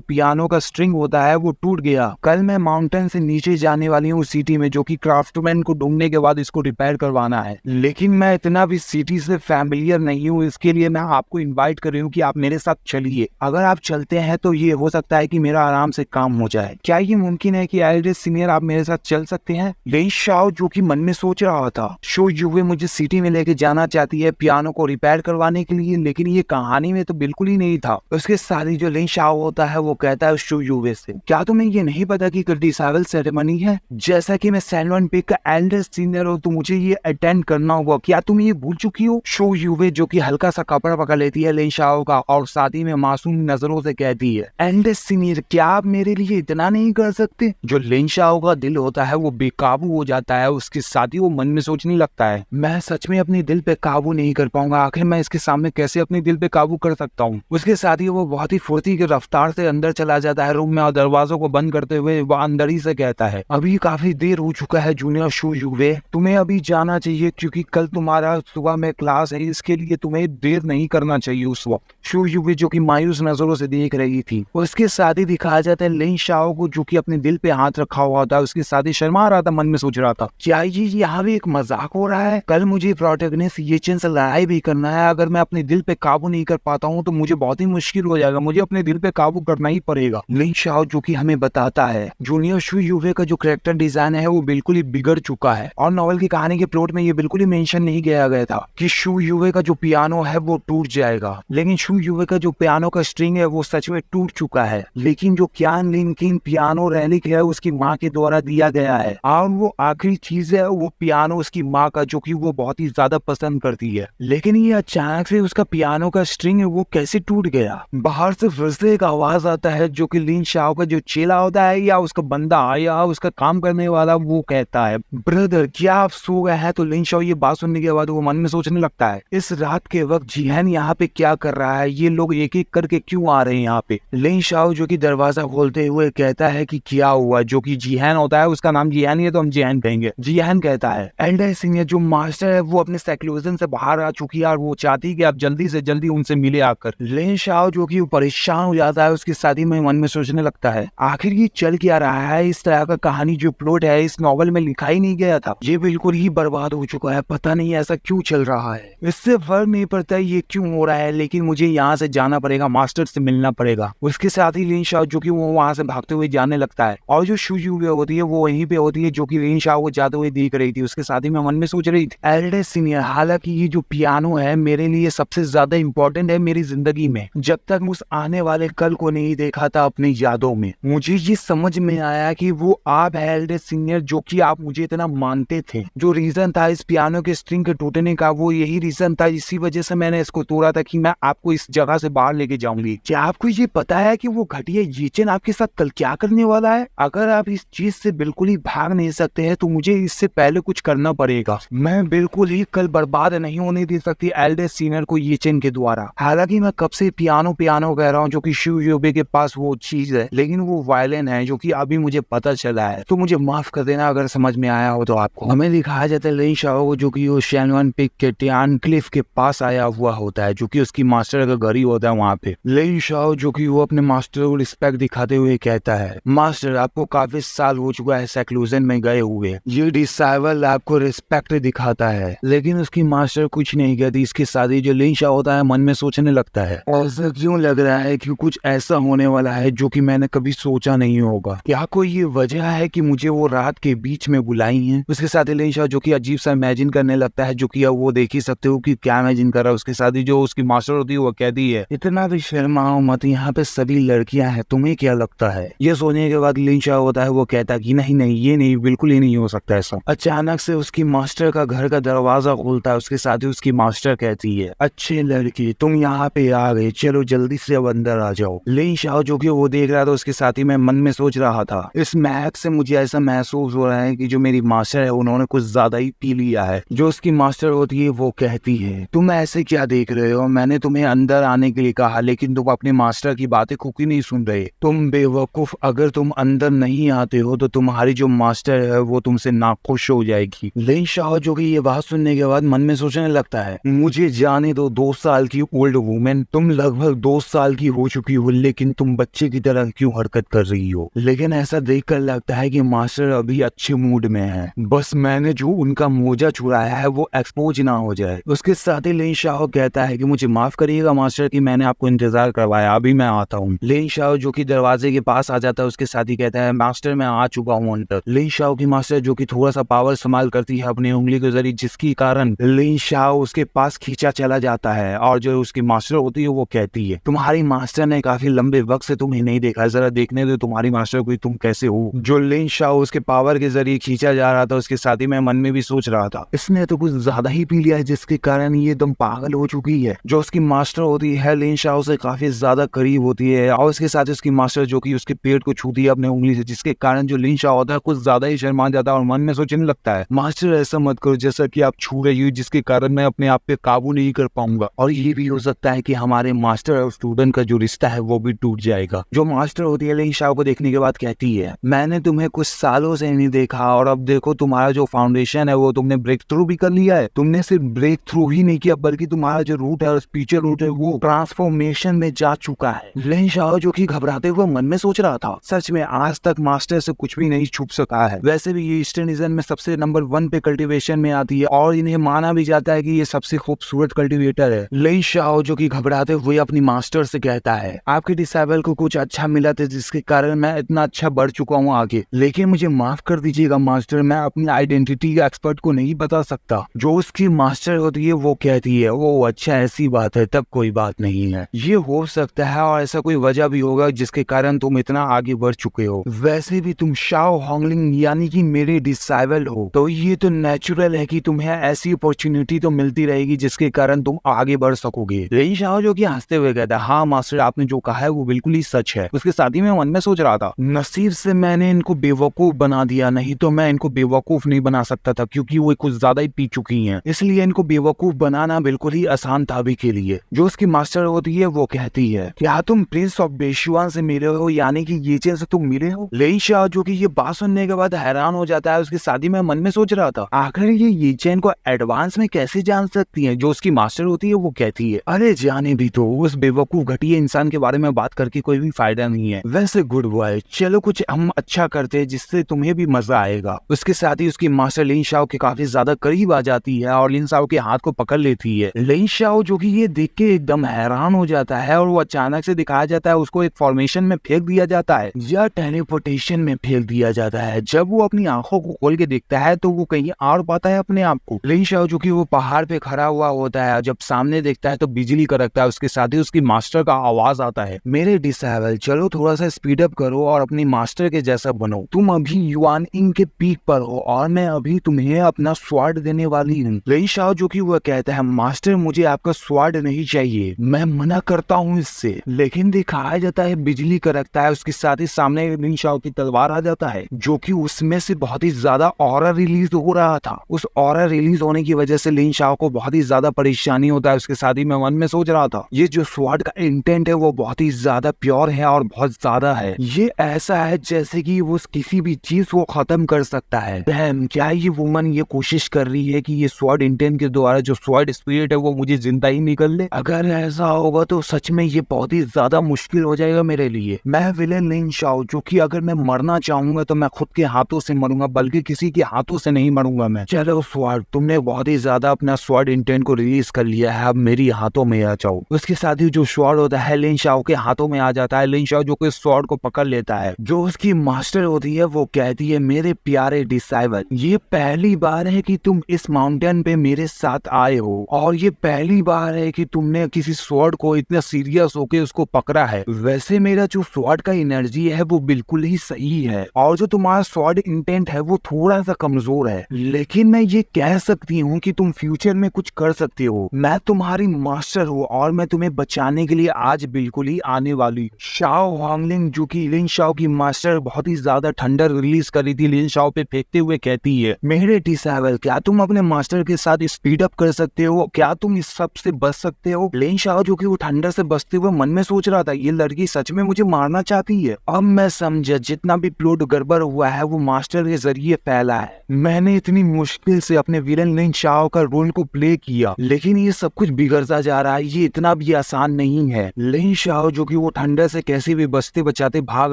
पियानो का स्ट्रिंग होता है वो टूट गया। कल मैं माउंटेन से नीचे जाने वाली हूँ सिटी में, जो कि क्राफ्टमैन को ढूंढने के बाद इसको रिपेयर करवाना है, लेकिन मैं इतना भी सिटी से फैमिलियर नहीं हूँ। इसके लिए मैं आपको इनवाइट कर रही हूँ कि आप मेरे साथ चलिए। अगर आप चलते हैं तो ये हो सकता है कि मेरा आराम से काम हो जाए। क्या ये मुमकिन है कि एल्डेस्ट सीनियर आप मेरे साथ चल सकते हैं? लिन शाओ जो कि मन में सोच रहा था, शू युवे मुझे सिटी में लेके जाना चाहती है पियानो को रिपेयर करवाने के लिए, लेकिन ये कहानी में तो बिल्कुल ही नहीं था। उसके साथ ही जो लिन शाओ होता है वो कहता है शू युवे से, क्या तुम्हें ये नहीं पता कि डिसाइवल सेरेमनी है? जैसा कि मैं सैनवन पेक का एल्डेस्ट सीनियर हूँ तो मुझे ये अटेंड करना होगा। क्या तुम ये भूल चुकी हो? शू युवे जो कि हल्का सा कपड़ा पकड़ लेती है लिन शाओ का और साथ ही में मासूम नजरों से कहती है, एल्डेस्ट सीनियर क्या आप मेरे लिए इतना नहीं कर सकते? जो लिन शाओ का दिल होता है वो बेकाबू हो जाता है। उसके साथ ही वो मन में सोचने लगता है, मैं सच में अपने दिल पे काबू नहीं कर पाऊंगा, आखिर मैं इसके सामने कैसे अपने दिल पे काबू कर सकता हूँ। उसके साथ ही वो बहुत ही फुर्ती की रफ्तार से अंदर चला जाता है रूम में और दरवाजों को बंद करते हुए वो अंदर ही से कहता है, अभी काफी देर हो चुका है जूनियर शू युवे, तुम्हें अभी जाना चाहिए क्योंकि कल तुम्हारा सुबह में क्लास है, इसके लिए तुम्हें देर नहीं करना चाहिए उस वक्त। शू युवे जो कि मायूस नजरों से देख रही थी। उसके साथ ही दिखाया जाता है लिन शाओ को जो कि अपने दिल पे हाथ रखा हुआ था। उसके साथ ही शर्मा रहा था, मन में सोच रहा था, क्या ये यहाँ भी एक मजाक हो रहा है? कल मुझे प्रोटैगनिस्ट ये चीज से लड़ाई भी करना है, अगर मैं अपने दिल पे काबू नहीं कर पाता हूँ तो मुझे बहुत ही मुश्किल हो जाएगा, मुझे अपने दिल पे काबू करना ही पड़ेगा। लिन शाओ जो कि हमें बताता है जूनियर शू युवे का जो कैरेक्टर डिजाइन है वो बिल्कुल ही बिगड़ चुका है और नॉवल की कहानी के प्लॉट में ये बिल्कुल ही मेंशन नहीं किया गया था कि शू युवे का जो पियानो है वो टूट जाएगा, लेकिन शू युवे का जो पियानो का स्ट्रिंग है वो सच में टूट चुका है। लेकिन जो क्यान लिन किंग पियानो रैलिक है उसकी माँ के द्वारा दिया गया है और वो आखिरी चीज है वो पियानो उसकी माँ का जो कि वो बहुत ही ज्यादा पसंद करती है। लेकिन ये अचानक से उसका पियानो का स्ट्रिंग है वो कैसे टूट गया? बाहर से फिर से एक आवाज आता है जो कि लिन शाओ का जो चेला होता है या उसका बंदा या उसका काम करने वाला वो कहता है, ब्रदर क्या आप सो गए हैं? तो लिन शाओ ये बात सुनने के बाद वो मन में सोचने लगता है, इस रात के वक्त जिहान यहाँ पे क्या कर रहा है? ये लोग एक एक करके क्यों आ रहे हैं यहाँ पे? लिन शाओ जो कि दरवाजा खोलते हुए कहता है कि क्या हुआ? जो कि जिहान होता है, उसका नाम जिहान ही है तो हम जिहान कहेंगे। जिहान कहता है, एल्डर सीनियर जो मास्टर है वो अपने सेक्लूजन से बाहर आ चुकी है और वो चाहती है कि आप जल्दी से जल्दी उनसे मिले आकर। लिन शाओ जो कि परेशान हो जाता है, उसकी शादी में मन में सोचने लगता है, आखिर ये चल क्या रहा है? इस तरह का कहानी जो प्लॉट है इस नॉवल में लिखा ही नहीं गया था, ये बिल्कुल ही बर्बाद हो चुका है, पता नहीं ऐसा क्यों चल रहा है, इससे फर्क नहीं पड़ता ये क्यों हो रहा है, लेकिन मुझे यहाँ से जाना पड़ेगा, मास्टर से मिलना पड़ेगा। उसके साथ ही लिन शाओ जो कि वो वहां से भागते हुए जाने लगता है और जो शू युवे होती है वो वहीं पे होती है जो कि लिन शाओ को जाते हुए देख रही थी। उसके साथ ही मैं मन में सोच रही थी, एल्डर सीनियर हालांकि ये जो पियानो है मेरे लिए सबसे ज्यादा इम्पोर्टेंट है मेरी जिंदगी में, जब तक उस आने वाले कल को नहीं देखा था अपनी यादों में, मुझे ये समझ में आया कि वो आप है एल्डर सीनियर जो कि आप मुझे इतना मानते थे। जो रीजन था इस पियानो के स्ट्रिंग के टूटने का वो यही रीजन था, इसी वजह से मैंने इसको तोड़ा था कि मैं आपको इस जगह से बाहर लेके जाऊंगी। क्या आपको ये पता है कि वो घटिया येचन आपके साथ कल क्या करने वाला है? अगर आप इस चीज से बिल्कुल ही भाग नहीं सकते हैं तो मुझे इससे पहले कुछ करना पड़ेगा। मैं बिल्कुल ही कल बर्बाद नहीं होने दे सकती एल्डर सीनियर को येचन के द्वारा। हालांकि मैं कब से पियानो पियानो कह रहा हूँ जो कि शू युवे के पास वो चीज है, लेकिन वो वायलिन है जो कि अभी मुझे पता चला है, तो मुझे माफ कर देना अगर समझ में आया हो तो आपको। हमें दिखाया जाता है लिन शाओ जो कि वो शैनवन पिक के टियान क्लिफ के पास आया हुआ होता है जो कि उसकी मास्टर का घर ही होता है वहाँ पे। लिन शाओ जो कि वो अपने मास्टर को रिस्पेक्ट दिखाते हुए कहता है, मास्टर आपको काफी साल हो चुका है सेक्लूजन में गए हुए, ये डिसाइवल आपको रिस्पेक्ट दिखाता है, लेकिन उसकी मास्टर कुछ नहीं कहती। इसके साथ ही जो लिन शाओ होता है मन में सोचने लगता है, ऐसा क्यों लग रहा है कि कुछ ऐसा होने वाला है जो कि मैंने कभी सोचा नहीं होगा? क्या कोई ये वजह है कि मुझे वो रात के बीच में बुलाई है? उसके साथ ही लिन शाओ जो कि अजीब सा इमेजिन करने लगता है, जो कि अब वो देख ही सकते हो कि क्या इमेजिन कर रहा है। उसके साथ ही जो उसकी मास्टर होती है वो कहती है, इतना भी शर्माओ मत, यहाँ पे सभी लड़कियां हैं, तुम्हें क्या लगता है? ये सोचने के बाद लिन शाओ होता है वो कहता है कि नहीं नहीं ये नहीं, बिल्कुल ही नहीं हो सकता ऐसा। अचानक से उसकी मास्टर का घर का दरवाजा खुलता है। उसके साथ ही उसकी मास्टर कहती है, अच्छे लड़की तुम यहाँ पे आ गए, चलो जल्दी से अब अंदर आ जाओ। लिन शाओ जो कि वो देख रहा था उसके साथ साथ ही मैं मन में सोच रहा था, इस महक से मुझे ऐसा महसूस हो रहा है कि जो मेरी मास्टर है उन्होंने कुछ ज्यादा ही पी लिया है। जो उसकी मास्टर होती है वो कहती है, तुम ऐसे क्या देख रहे हो, मैंने तुम्हें अंदर आने के लिए कहा लेकिन तुम अपने मास्टर की बातें खुद ही नहीं सुन रहे। तुम बेवकूफ, अगर तुम अंदर नहीं आते हो तो तुम्हारी जो मास्टर है वो तुमसे नाखुश हो जाएगी। लिन शाओ जो कि ये बात सुनने के बाद मन में सोचने लगता है, मुझे जाने दो 2 साल की ओल्ड वुमेन, तुम लगभग 2 साल की हो चुकी हो लेकिन तुम बच्चे की तरह क्यों हरकत कर रही हो। लेकिन ऐसा देखकर लगता है कि मास्टर अभी अच्छे मूड में है, बस मैंने जो उनका मोजा चुराया है वो एक्सपोज ना हो जाए। उसके साथ ही लिन शाओ कहता है कि मुझे माफ करिएगा मास्टर की मैंने आपको इंतजार करवाया, अभी मैं आता हूँ। लिन शाओ जो कि दरवाजे के पास आ जाता है उसके साथ ही कहता है, मास्टर मैं आ चुका हूँ अंदर। लिन शाओ की मास्टर जो कि थोड़ा सा पावर इस्तेमाल करती है अपनी उंगली के जरिए, जिसके कारण लिन शाओ उसके पास खींचा चला जाता है और जो उसकी मास्टर होती है वो कहती है, तुम्हारी मास्टर ने काफी लंबे वक्त से तुम्हें नहीं देखा, जरा देखने दो तुम्हारी मास्टर को तुम कैसे हो। जो लिन शाओ उसके पावर के जरिए खींचा जा रहा था उसके साथ ही मैं मन में भी सोच रहा था, इसने तो कुछ ज्यादा ही पी लिया है जिसके कारण ये एकदम पागल हो चुकी है। जो उसकी मास्टर होती है लिन शाओ से काफी ज्यादा करीब होती है और उसके साथ उसकी मास्टर जो कि उसके पेट को छूती है अपने उंगली से, जिसके कारण जो लिन शाओ होता है कुछ ज्यादा ही शर्मा जाता है और मन में सोचने लगता है, मास्टर ऐसा मत करो जैसा कि आप छू रही हो जिसके कारण मैं अपने आप पे काबू नहीं कर पाऊंगा और ये भी हो सकता है कि हमारे मास्टर और स्टूडेंट का जो रिश्ता है वो भी टूट जाएगा। जो मास्टर होती है लिन शाओ को देखने के बाद कहती है, मैंने तुम्हें कुछ सालों से नहीं देखा और अब देखो तुम्हारा जो फाउंडेशन है वो तुमने ब्रेक थ्रू भी कर लिया है। तुमने सिर्फ ब्रेक थ्रू ही नहीं किया बल्कि तुम्हारा जो रूट है और स्पिरिचुअल रूट है वो ट्रांसफॉर्मेशन में जा चुका है। लिन शाओ जो कि घबराते हुए मन में सोच रहा था, सच में आज तक मास्टर से कुछ भी नहीं छुप सका है। वैसे भी ये ईस्टर्न रीजन में सबसे नंबर 1 पे कल्टीवेशन में आती है और इन्हें माना भी जाता है कि ये सबसे खूबसूरत कल्टीवेटर है। लिन शाओ जो कि घबराते हुए अपनी मास्टर से कहता है, आपके डिसाइबल को कुछ अच्छा मिला था जिसके कारण मैं इतना अच्छा बढ़ चुका हूँ आगे, लेकिन मुझे माफ कर दीजिएगा मास्टर, मैं अपनी आइडेंटिटी एक्सपर्ट को नहीं बता सकता। जो उसकी मास्टर होती है वो कहती है, वो अच्छा ऐसी बात है, तब कोई बात नहीं है, ये हो सकता है और ऐसा कोई वजह भी होगा जिसके कारण तुम इतना आगे बढ़ चुके हो। वैसे भी तुम शाओ होंगलिंग यानी कि मेरे डिसाइबल हो तो ये तो नेचुरल है कि तुम्हें ऐसी अपॉर्चुनिटी तो मिलती रहेगी जिसके कारण तुम आगे बढ़ सकोगे। लिन शाओ जो कि हंसते हुए कहता है, हाँ मास्टर आपने जो कहा है वो बिल्कुल ही सच है। उसके साथ ही मैं मन में सोच रहा था, नसीब से मैंने इनको बेवकूफ बना दिया, नहीं तो मैं इनको बेवकूफ नहीं बना सकता था क्योंकि वो कुछ ज्यादा ही पी चुकी हैं, इसलिए इनको बेवकूफ बनाना बिल्कुल ही आसान था अभी के लिए। जो उसकी मास्टर होती है वो कहती है, क्या तुम प्रिंस ऑफ बेशुआन से मिले हो यानी कि ये चीज से तुम मिले हो। लिन शाओ जो कि ये बात सुनने के बाद हैरान हो जाता है। उसके साथ ही मैं मन में सोच रहा था, आखिर ये चैन को एडवांस में कैसे जान सकती है। जो उसकी मास्टर होती है वो कहती है, अरे जाने भी तो, उस बेवकूफ घटिया इंसान के बारे में बात करके कोई भी फायदा नहीं है। वैसे गुड बॉय, चलो कुछ हम अच्छा करते हैं जिससे तुम्हें भी मजा आएगा। उसके साथ ही उसकी मास्टर लिन शाओ के काफी ज्यादा करीब आ जाती है और लिन शाओ के हाथ को पकड़ लेती है। लिन शाओ जो कि ये देख के एकदम हैरान हो जाता है और वो अचानक से दिखाया जाता है उसको एक फॉर्मेशन में फेंक दिया जाता है या टेलीपोर्टेशन में फेंक दिया जाता है। जब वो अपनी आंखों को खोल के देखता है तो वो कहीं और पाता है अपने आप को। लिन शाओ जो कि वो पहाड़ पे खड़ा हुआ होता है, जब सामने देखता है तो बिजली कड़कता है। उसके साथ ही उसकी मास्टर का आवाज आता है, मेरे डिसाइबल चलो थोड़ा सा स्पीड अप करो और अपनी मास्टर के जैसा बनो। तुम अभी युआन इंग के पीक पर हो और मैं अभी तुम्हें अपना स्वाड देने वाली हूँ। लिन शाओ जो कि वो कहता है, मास्टर मुझे आपका स्वाड नहीं चाहिए, मैं मना करता हूँ इससे। लेकिन दिखाया जाता है बिजली कड़कता है। उसके साथ ही सामने लिन शाओ की तलवार आ जाता है जो कि उसमें से बहुत ही ज्यादा ऑरा रिलीज हो रहा था। उस ऑरा रिलीज होने की वजह से लिन शाओ को बहुत ही ज्यादा परेशानी होता है। उसके साथ ही मैं मन में सोच रहा था, ये जो स्वाड का इंटेंट है वो बहुत ही ज्यादा प्योर है और बहुत ज्यादा है। ये ऐसा है जैसे कि वो किसी भी चीज को खत्म कर सकता है। क्या ये वुमन ये कोशिश कर रही है कि ये स्वाड इंटेंट के द्वारा जो स्वाड स्पिरिट है वो मुझे जिंदा ही निकल ले। अगर ऐसा होगा तो सच में ये बहुत ही ज्यादा मुश्किल हो जाएगा मेरे लिए। मैं विलेन लिन शाओ जो कि अगर मैं मरना चाहूंगा तो मैं खुद के हाथों से मरूंगा, बल्कि किसी के हाथों से नहीं मरूंगा मैं। चलो स्वाड, तुमने बहुत ही ज्यादा अपना स्वाड इंटेंट को रिलीज कर लिया है, अब मेरी हाथों में आ जाओ। उसके साथ ही जो स्वाड होता है लिन शाओ के हाथों में आ जाता है। लिन शाओ जो कि स्वाड को पकड़ लेता है। जो उसकी मास्टर होती है वो कहती है, मेरे प्यारे डिसाइबल, ये पहली बार है कि तुम इस माउंटेन पे मेरे साथ आए हो और ये पहली बार है कि तुमने किसी स्वॉर्ड को इतना सीरियस होके उसको पकड़ा है। वैसे मेरा जो स्वॉर्ड का एनर्जी है वो बिल्कुल ही सही है और जो तुम्हारा स्वॉर्ड इंटेंट है वो थोड़ा सा कमजोर है, लेकिन मैं ये कह सकती हूँ कि तुम फ्यूचर में कुछ कर सकते हो। मैं तुम्हारी मास्टर हूँ और मैं तुम्हें बचाने के लिए आज बिल्कुल ही आने वाली। शाओ होंगलिंग विलेन जो कि लिन शाओ की मास्टर बहुत ही ज्यादा ठंडर रिलीज कर रही थी लिन शाओ पे फेंकते हुए कहती है, मेरे डिसेबल क्या तुम अपने मास्टर के साथ स्पीड अप कर सकते हो, क्या तुम इस सब से बच सकते हो। लिन शाओ जो कि वो ठंडर से बचते हुए मन में सोच रहा था ये लड़की सच में मुझे मारना चाहती है। अब मैं समझा जितना भी प्लॉट गड़बड़ हुआ है वो मास्टर के जरिए फैला है। मैंने इतनी मुश्किल से अपने विलेन लिन शाओ का रोल को प्ले किया लेकिन ये सब कुछ बिगड़ता जा रहा है, ये इतना भी आसान नहीं है। लिन शाओ जो कि वो ठंडर से कैसे भी बचते बचाते भाग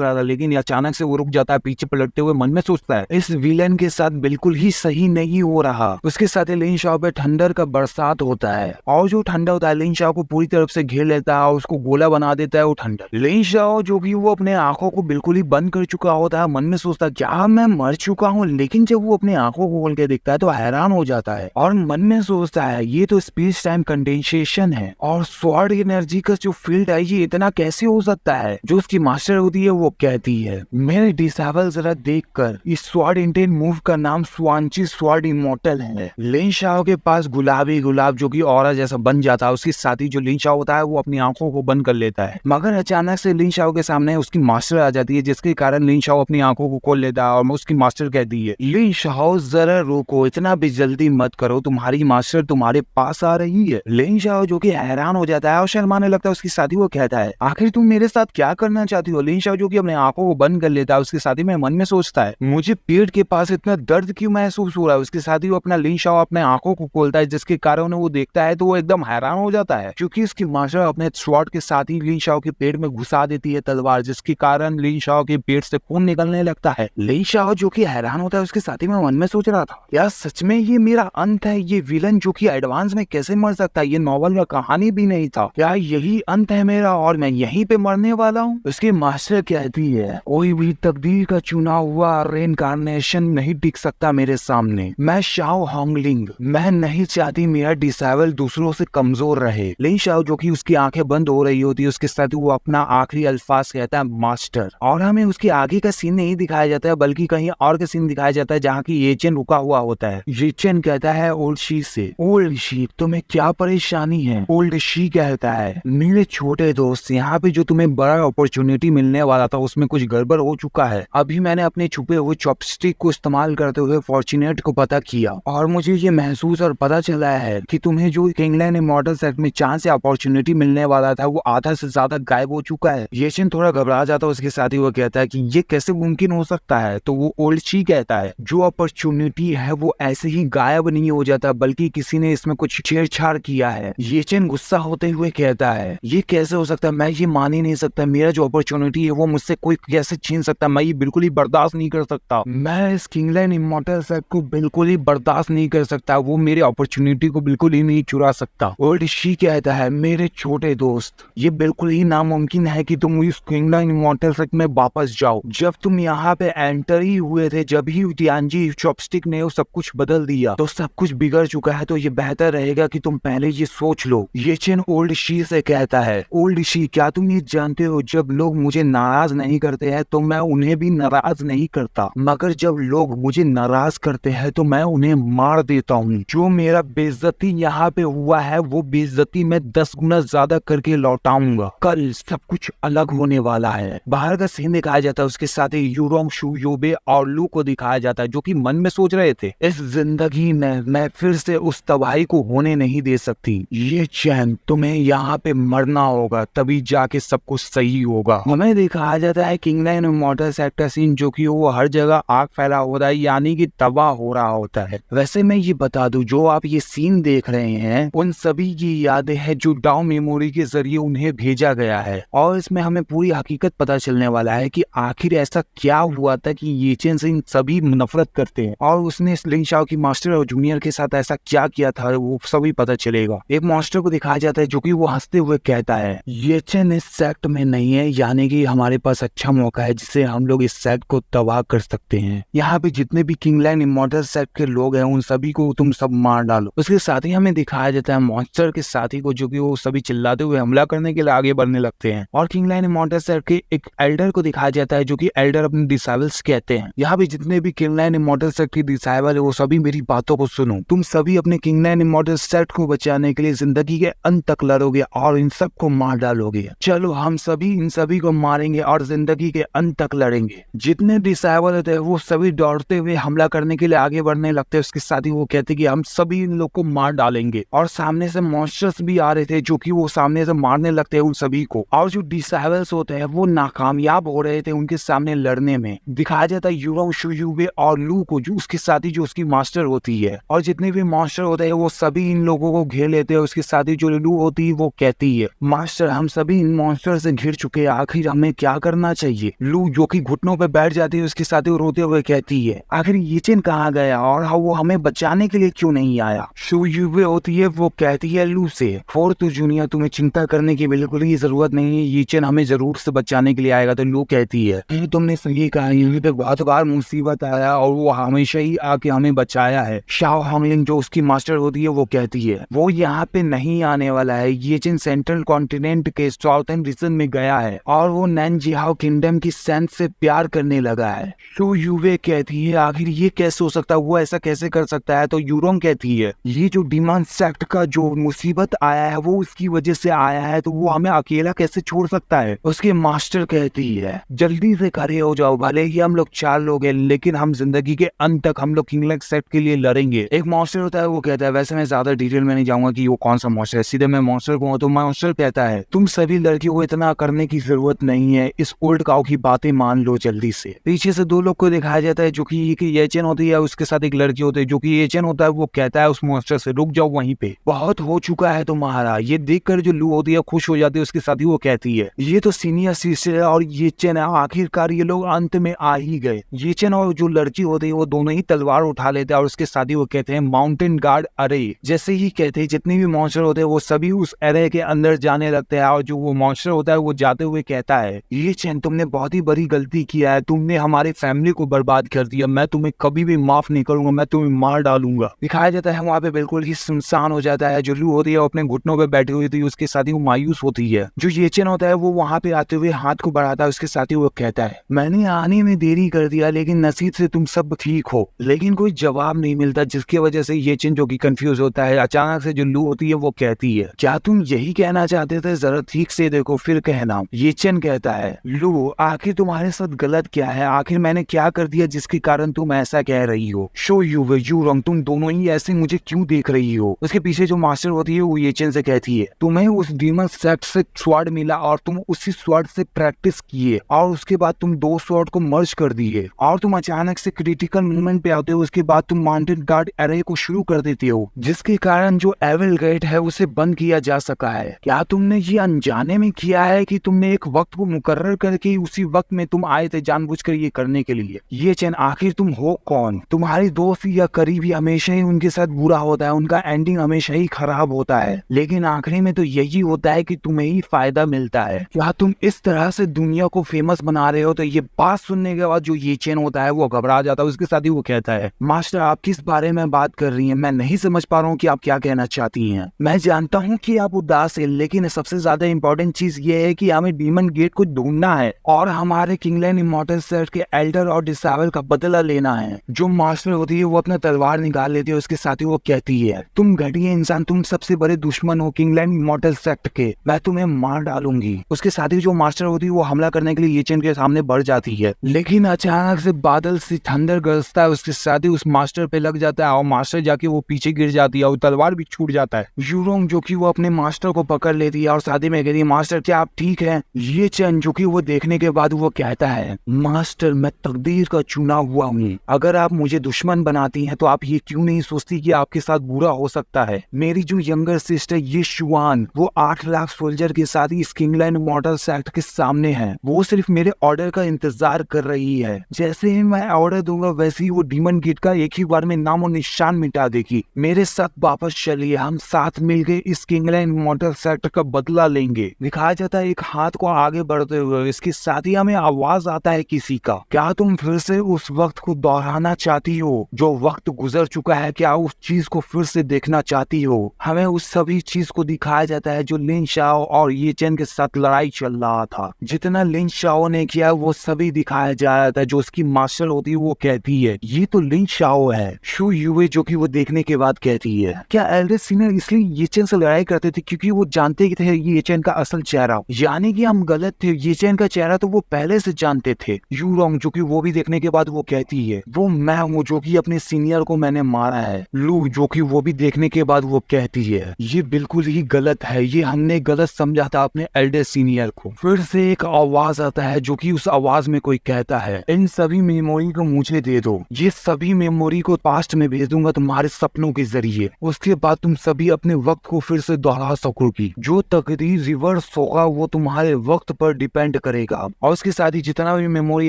रहा था लेकिन अचानक से वो रुक जाता है, पीछे पलटते हुए मन में सोचता है इस विलेन के साथ बिल्कुल ही सही नहीं हो रहा। उसके साथ लिन शाओ पे ठंडर का बरसात होता है और जो ठंडा होता है लिन शाओ को पूरी तरफ से घेर लेता है और उसको गोला बना देता है वो ठंडर। लिन शाओ जो कि वो अपने आंखों को बिल्कुल ही बंद कर चुका होता है, मन में सोचता है क्या मैं मर चुका हूँ, लेकिन जब वो अपने आंखों को खोल के देखता है तो हैरान हो जाता है और मन में सोचता है ये तो स्पेस टाइम कंडेंसेशन है और स्वॉर्ड एनर्जी का जो फील्ड है ये इतना कैसे हो सकता है। जो उसकी मास्टर होती है वो कहती है मेरे डिसेबल जरा देखकर इस स्वॉर्ड इंटेन मूव का नाम स्वांची स्वॉर्ड इमॉर्टल है। लिन शाओ के पास गुलाबी गुलाब जो कि ऑरा जैसा बन जाता है, उसके साथ ही जो लिन शाओ होता है वो अपनी आंखों को बंद कर लेता है, मगर अचानक से लिन शाओ के सामने उसकी मास्टर आ जाती है जिसके कारण लिन शाओ अपनी आंखों को खोल लेता है और उसकी मास्टर कहती है लिन शाओ जरा रोको, इतना भी जल्दी मत करो, तुम्हारी मास्टर तुम्हारे पास आ रही है। लिन शाओ जो कि हैरान हो जाता है और शर्माने लगता है। उसकी साथी वो कहता है आखिर तुम मेरे साथ क्या करना चाहती हो। लिन शाओ जो कि अपने आंखों को बंद कर लेता है, उसके साथी में मन में सोचता है मुझे पेट के पास इतना दर्द क्यों महसूस हो रहा है। उसके साथ ही वो अपना लिन शाओ अपने आंखों को खोलता है जिसके कारण वो देखता है तो वो एकदम हैरान हो जाता है क्योंकि उसकी मास्टर अपने स्वॉर्ड के साथ ही लिन शाओ के पेट में घुसा देती है तलवार, जिसके कारण लिन शाओ के पेट से खून निकलने लगता है। लिन शाओ जो कि हैरान होता है उसके साथी में मन में सोच रहा था क्या सच में ये मेरा अंत है, ये विलन जो कि एडवांस में कैसे मर सकता है, ये नॉवल में कहानी भी नहीं था, क्या यही अंत है मेरा और मैं यहीं पे मरने वाला हूँ। उसकी मास्टर कहती है कोई भी तकदीर का चुना हुआ रेनकार्नेशन नहीं टिक सकता मेरे सामने, मैं शाओ होंगलिंग, मैं नहीं चाहती मेरा डिसेबल दूसरों से कमजोर रहे। लिन शाओ जो कि उसकी आंखें बंद हो रही होती है उसके साथ वो अपना आखिरी अल्फाज कहता है मास्टर, और हमें उसके आगे का सीन नहीं दिखाया जाता है बल्कि कहीं और का सीन दिखाया जाता है जहाँ की येचेन रुका हुआ होता है। येचेन कहता है ओल्ड शी से ओल्ड शी तुम्हें क्या परेशानी है। ओल्ड शी कहता है मेरे छोटे दोस्त यहाँ पे जो तुम्हें बड़ा अपॉर्चुनिटी मिलने वाला था उसमें कुछ गड़बड़ हो चुका है। अभी मैंने अपने छुपे हुए चॉपस्टिक को इस्तेमाल करते हुए फॉर्चुनेट को पता किया और मुझे ये महसूस और पता चला है कि तुम्हें जो किंगलैंड इमॉर्टल सेट में चांस या अपॉर्चुनिटी मिलने वाला था वो आधा से ज्यादा गायब हो चुका है। येचेन थोड़ा घबरा जाता है, उसके साथ ही वो कहता है कि ये कैसे मुमकिन हो सकता है। तो वो ओल्ड शी कहता है जो अपॉर्चुनिटी है वो ऐसे ही गायब नहीं हो जाता बल्कि किसी ने इसमें कुछ छेड़छाड़ किया है। येचेन गुस्सा होते हुए कहता है ये कैसे हो सकता है, मैं ये मान ही नहीं सकता, मेरा जो अपॉर्चुनिटी है वो मुझसे कोई कैसे छीन सकता, मैं ये बिल्कुल ही बर्दाश्त नहीं कर सकता, मैं इस किंगलैंड इमॉर्टल सेट को बिल्कुल ही बर्दाश्त नहीं कर सकता, वो मेरी अपॉर्चुनिटी को बिल्कुल ही नहीं चुरा सकता। ओल्ड शी कहता है मेरे छोटे दोस्त ये बिल्कुल ही नामुमकिन है कि तुम इस किंगलैंड इमॉर्टल सेट में वापस जाओ। जब तुम यहाँ पे एंटर ही हुए थे जब ही तियानजी चॉपस्टिक ने सब कुछ बदल दिया तो सब कुछ बिगड़ चुका है, तो ये बेहतर रहेगा कि तुम पहले ये सोच लो। येचेन ओल्ड शी से कहता है ओल्ड शी क्या तुम ये जानते हो जब लोग मुझे नाराज नहीं करते हैं तो मैं उन्हें भी नाराज नहीं करता, मगर जब लोग मुझे नाराज करते हैं तो मैं उन्हें मार देता हूँ। जो मेरा बेइज्जती यहाँ पे हुआ है वो बेइज्जती मैं 10 गुना ज्यादा करके लौटाऊंगा। कल सब कुछ अलग होने वाला है। बाहर का सीन दिखाया जाता है, उसके साथ ही यूरोंग शू योबे और लू को दिखाया जाता है जो कि मन में सोच रहे थे इस जिंदगी में मैं फिर से उस तबाही को होने नहीं दे सकती। ये चैन तुम्हें यहाँ पे मरना होगा तभी जाके सब कुछ सही होगा। हमें दिखाया जाता है किंगलैंड इमॉर्टल सेट का सीन जो कि वो हर जगह आग फैला होता है यानी कि तबाह हो रहा होता है। वैसे मैं ये बता दूं जो आप ये सीन देख रहे हैं उन सभी की यादें हैं जो डाउन मेमोरी के जरिए उन्हें भेजा गया है और इसमें हमें पूरी हकीकत पता चलने वाला है कि आखिर ऐसा क्या हुआ था कि येचेन से इन सभी नफरत करते हैं और उसने लिन शाओ की मास्टर और जूनियर के साथ ऐसा क्या किया था वो सभी पता चलेगा। एक मास्टर को दिखाया जाता है जो कि वो हंसते हुए कहता है येचेन इस सेक्ट में नहीं है यानी कि हमारे पास अच्छा मौका है जिससे हम लोग इस सेक्ट को तबाह कर सकते हैं। यहाँ पे जितने भी किंगलैंड इमॉर्टल सेक्ट के लोग हैं उन सभी को तुम सब मार डालो। उसके साथ ही हमें दिखाया जाता है मॉन्स्टर के साथी को जो कि वो सभी चिल्लाते हुए हमला करने के लिए आगे बढ़ने लगते हैं और किंगलैंड इमॉर्टल सेक्ट के एक एल्डर को दिखाया जाता है जो कि एल्डर अपने डिसेबल्स कहते हैं। यहाँ पे जितने भी किंगलैंड इमॉर्टल सेक्ट के डिसेबल है वो सभी मेरी बातों को सुनो, तुम सभी अपने किंगलैंड इमॉर्टल सेक्ट को बचाने के लिए जिंदगी के अंत तक लड़ोगे और इन सब को मार डालोगे। चलो हम सभी इन सभी को मारेंगे और जिंदगी के अंत तक लड़ेंगे। जितने डिसेबल होते हैं वो सभी दौड़ते हुए हमला करने के लिए आगे बढ़ने लगते हैं। उसके साथ ही वो कहते कि हम सभी इन लोग को मार डालेंगे, और सामने से मॉन्स्टर्स भी आ रहे थे जो कि वो सामने से मारने लगते हैं उन सभी को। और जो डिसेबल्स होते हैं वो नाकामयाब हो रहे थे उनके सामने लड़ने में। दिखाया जाता है यूरोंग, शुयूबे और लू को, जो उसके साथ ही जो उसकी मास्टर होती है, और जितने भी मास्टर होते हैं वो सभी इन लोगों को घेर लेते हैं। उसके साथ ही जो लू होती है वो कहती है, मास्टर हम सभी इन मॉन्स्टर से घिर चुके हैं, आखिर हमें क्या करना चाहिए। लू जो कि घुटनों पे बैठ जाती है, उसके साथ ही रोते हुए कहती है, आखिर ये चेन कहाँ गया और वो हमें बचाने के लिए क्यों नहीं आया। शुयूबे होती है, वो कहती है लू से, फोर्थ जूनियर तुम्हें चिंता करने की बिल्कुल ही जरूरत नहीं है, ये चेन हमें जरूर से बचाने के लिए आएगा। तो लू कहती है, तुमने सही कहा, यहाँ पे बहुत बार मुसीबत आया और वो हमेशा ही आके हमें बचाया है। शाओ हांगलिंग जो उसकी मास्टर होती है वो कहती है, वो यहाँ पे नहीं आने वाला है, ये चेन सेंट्रल कॉन्टिनेंट के साउथर्न रीजन में गया है और वो नैनजिहाओ किंगडम की सेंट से प्यार करने लगा है। तो यूवे कहती है, आखिर ये कैसे हो सकता है, वो ऐसा कैसे कर सकता है। तो यूरोंग कहती है, ये जो डीमन सेक्ट का जो मुसीबत आया है वो उसकी वजह से आया है, तो वो हमें अकेला कैसे छोड़ सकता है। उसके मास्टर कहती है, जल्दी से खड़े हो जाओ, भले ही हम लोग 4 लोग हैं लेकिन हम जिंदगी के अंत तक हम लोग किंगलैंड सेक्ट के लिए लड़ेंगे। एक मास्टर होता है वो कहता है, वैसे मैं ज्यादा डिटेल में नहीं जाऊंगा कि वो कौन सा मास्टर है, सीधे मैं मास्टर को। तो मास्टर कहता है, तुम सभी लड़कियों को इतना करने की जरूरत नहीं है, इस ओल्ड काऊ की बातें मान लो जल्दी से। पीछे से 2 लोग को दिखाया जाता है जो कि ये चेन होती है, उसके साथ एक लड़की होती है जो कि ये चेन होता है। वो कहता है उस मास्टर से, रुक जाओ वहीं पे, बहुत हो चुका है तुम्हारा। ये देखकर जो लू होती है खुश हो जाती है। उसके साथ ही वो कहती है, ये तो सीनियर सिस्टर है और ये चेन है, आखिरकार ये लोग अंत में आ ही गए। ये चेन और जो लड़की होती है वो दोनों ही तलवार उठा लेते हैं और उसके साथ ही वो कहते हैं, माउंटेन गार्ड अरे। जैसे ही कहते हैं जितने भी मॉन्स्टर होते हैं वो सभी उस एरे के अंदर जाने लगते हैं, और जो वो मॉन्स्टर होता है वो जाते हुए कहता है, ये चेन तुमने बहुत ही बड़ी गलती किया है, तुमने हमारे फैमिली को बर्बाद कर दिया, मैं तुम्हें कभी भी माफ नहीं करूंगा, मैं तुम्हें मार डालूंगा। दिखाया जाता है वहाँ पे बिल्कुल ही सुनसान हो जाता है। जो लू होती है वो अपने घुटनों पे बैठी हुई थी, उसके साथ ही वो मायूस होती है। जो ये चेन होता है वो वहाँ पे आते हुए हाथ को बढ़ाता है, उसके साथ ही वो कहता है, मैंने आने में देरी कर दिया लेकिन नसीब से तुम सब ठीक हो। लेकिन कोई जवाब नहीं मिलता, जिसकी वजह से ये चेन जो कि कंफ्यूज होता है। अचानक से जो लू होती है वो कहती है, क्या तुम यही कहना चाहते थे, जरा ठीक से देखो फिर कहना। ये चेन कहता है, लू आखिर तुम्हारे साथ गलत क्या है, आखिर मैंने क्या कर दिया जिसके कारण तुम ऐसा कह रही हो। शो यूरोंग तुम दोनों ही ऐसे मुझे क्यों देख रही हो। उसके पीछे जो मास्टर होती है वो ये चेन से कहती है, तुम्हें उस डीमन सेक्ट से स्वॉर्ड मिला और तुम उसी स्वॉर्ड से प्रैक्टिस किए और उसके बाद तुम 2 स्वॉर्ड को मर्ज कर दिए और तुम अचानक से क्रिटिकल मोमेंट पे आते हो। उसके बाद तुम माउंटेन गार्ड एरे को शुरू कर देते हो, जिसके कारण जो एविल गेट है उसे बंद किया जा सका है। क्या तुमने ये अनजाने में किया है कि तुमने एक वक्त को मुकर्रर करके उसी वक्त में तुम आए थे जानबूझकर ये करने के लिए। ये चेन आखिर तुम हो कौन। तुम्हारी दोस्त या करीबी हमेशा ही उनके साथ बुरा होता है, उनका एंडिंग हमेशा ही खराब होता है, लेकिन आखिरी में तो यही होता है कि तुम्हें ही फायदा मिलता है। क्या तुम इस तरह से दुनिया को फेमस बना रहे हो। तो ये बात सुनने के बाद जो ये चेन होता है वो घबरा जाता है। उसके साथ ही वो कहता है, मास्टर आप किस बारे में बात कर रही हैं, मैं नहीं समझ पा रहा हूँ कि आप क्या कहना चाहती हैं। मैं जानता हूँ कि आप उदास है, लेकिन सबसे ज्यादा इम्पोर्टेंट चीज ये है कि हमें डीमन गेट को ढूंढना है और हमारे किंगलैंड इमॉर्टल सेट के एल्डर और डिसेबल का बदला लेना है। जो मास्टर होती है वो अपना तलवार निकाल लेती है। उसके साथ ही वो कहती है, तुम घटिया इंसान, तुम सबसे बड़े दुश्मन हो किंगलैंड इमॉर्टल सेक्ट के, मैं तुम्हें मार डालूंगी। उसके साथ ही जो मास्टर होती है वो हमला करने के लिए ये चेन के सामने बढ़ जाती है, लेकिन अचानक से बादल से थंडर गरजता है। उसके साथ ही उस मास्टर पे लग जाता है और मास्टर जाके वो पीछे गिर जाती है और तलवार भी छूट जाता है। यूरोंग जो कि वो अपने मास्टर को पकड़ लेती है और शादी में कहती है, मास्टर क्या आप ठीक हैं। ये चेन जो कि वो देखने के बाद वो कहता है, मास्टर मैं तकदीर का चुना हुआ हूँ, अगर आप मुझे दुश्मन बनाती हैं तो आप ये क्यों नहीं सोचती कि आपके साथ बुरा हो सकता है। मेरी जो यंगर सिस्टर ये शुआन, वो 8 लाख सोल्जर के साथ ही इस किंगलैंड इमॉर्टल सेक्ट के सामने है, वो सिर्फ मेरे ऑर्डर का इंतजार कर रही है। जैसे ही मैं ऑर्डर दूंगा वैसे ही वो डीमन गेट का एक ही बार में नाम और निशान मिटा देगी। मेरे साथ वापस चलिए, हम साथ मिलकर इस किंगलैंड इमॉर्टल सेक्ट का बदला लेंगे। दिखाया जाता है एक हाथ को आगे बढ़ते हुए। इसके साथ ही हमें आवाज आता है किसी का, क्या तुम फिर से उस वक्त को दोहराना चाहती हो जो वक्त गुजर चुका है, क्या उस चीज को फिर से देखना चाहती हो। हमें उस सभी चीज को दिखाया जाता है जो लिन शाओ और ये चेन के साथ लड़ाई चल रहा था। जितना लिन शाओ ने किया वो सभी दिखाया जाता है। जो उसकी मास्टर होती है वो कहती है, ये तो लिन शाओ है। शू यूए जो कि वो देखने के बाद कहती है, क्या एल्डर सीनियर इसलिए ये चेन से लड़ाई करते थे क्योंकि वो जानते थे ये चेन का असल चेहरा, यानी कि हम गलत थे, ये चैन का चेहरा तो वो पहले से जानते थे। यूरोंग जो कि वो भी देखने के बाद वो कहती है वो मैं हूँ जो कि अपने सीनियर को मैंने मारा है। लू जो कि वो भी देखने के बाद वो कहती है ये बिल्कुल ही गलत है, ये हमने गलत समझा था अपने एल्डर सीनियर को। फिर से एक आवाज आता है जो कि उस आवाज में कोई कहता है इन सभी मेमोरी को मुझे दे दो, ये सभी मेमोरी को पास्ट में भेज दूंगा तुम्हारे सपनों के जरिए, उसके बाद तुम सभी अपने वक्त को फिर से दोहरा सकोगी। जो तकदीर रिवर्स होगा वो तुम्हारे वक्त पर डिपेंड करेगा। और उसके साथ ही जितना भी मेमोरी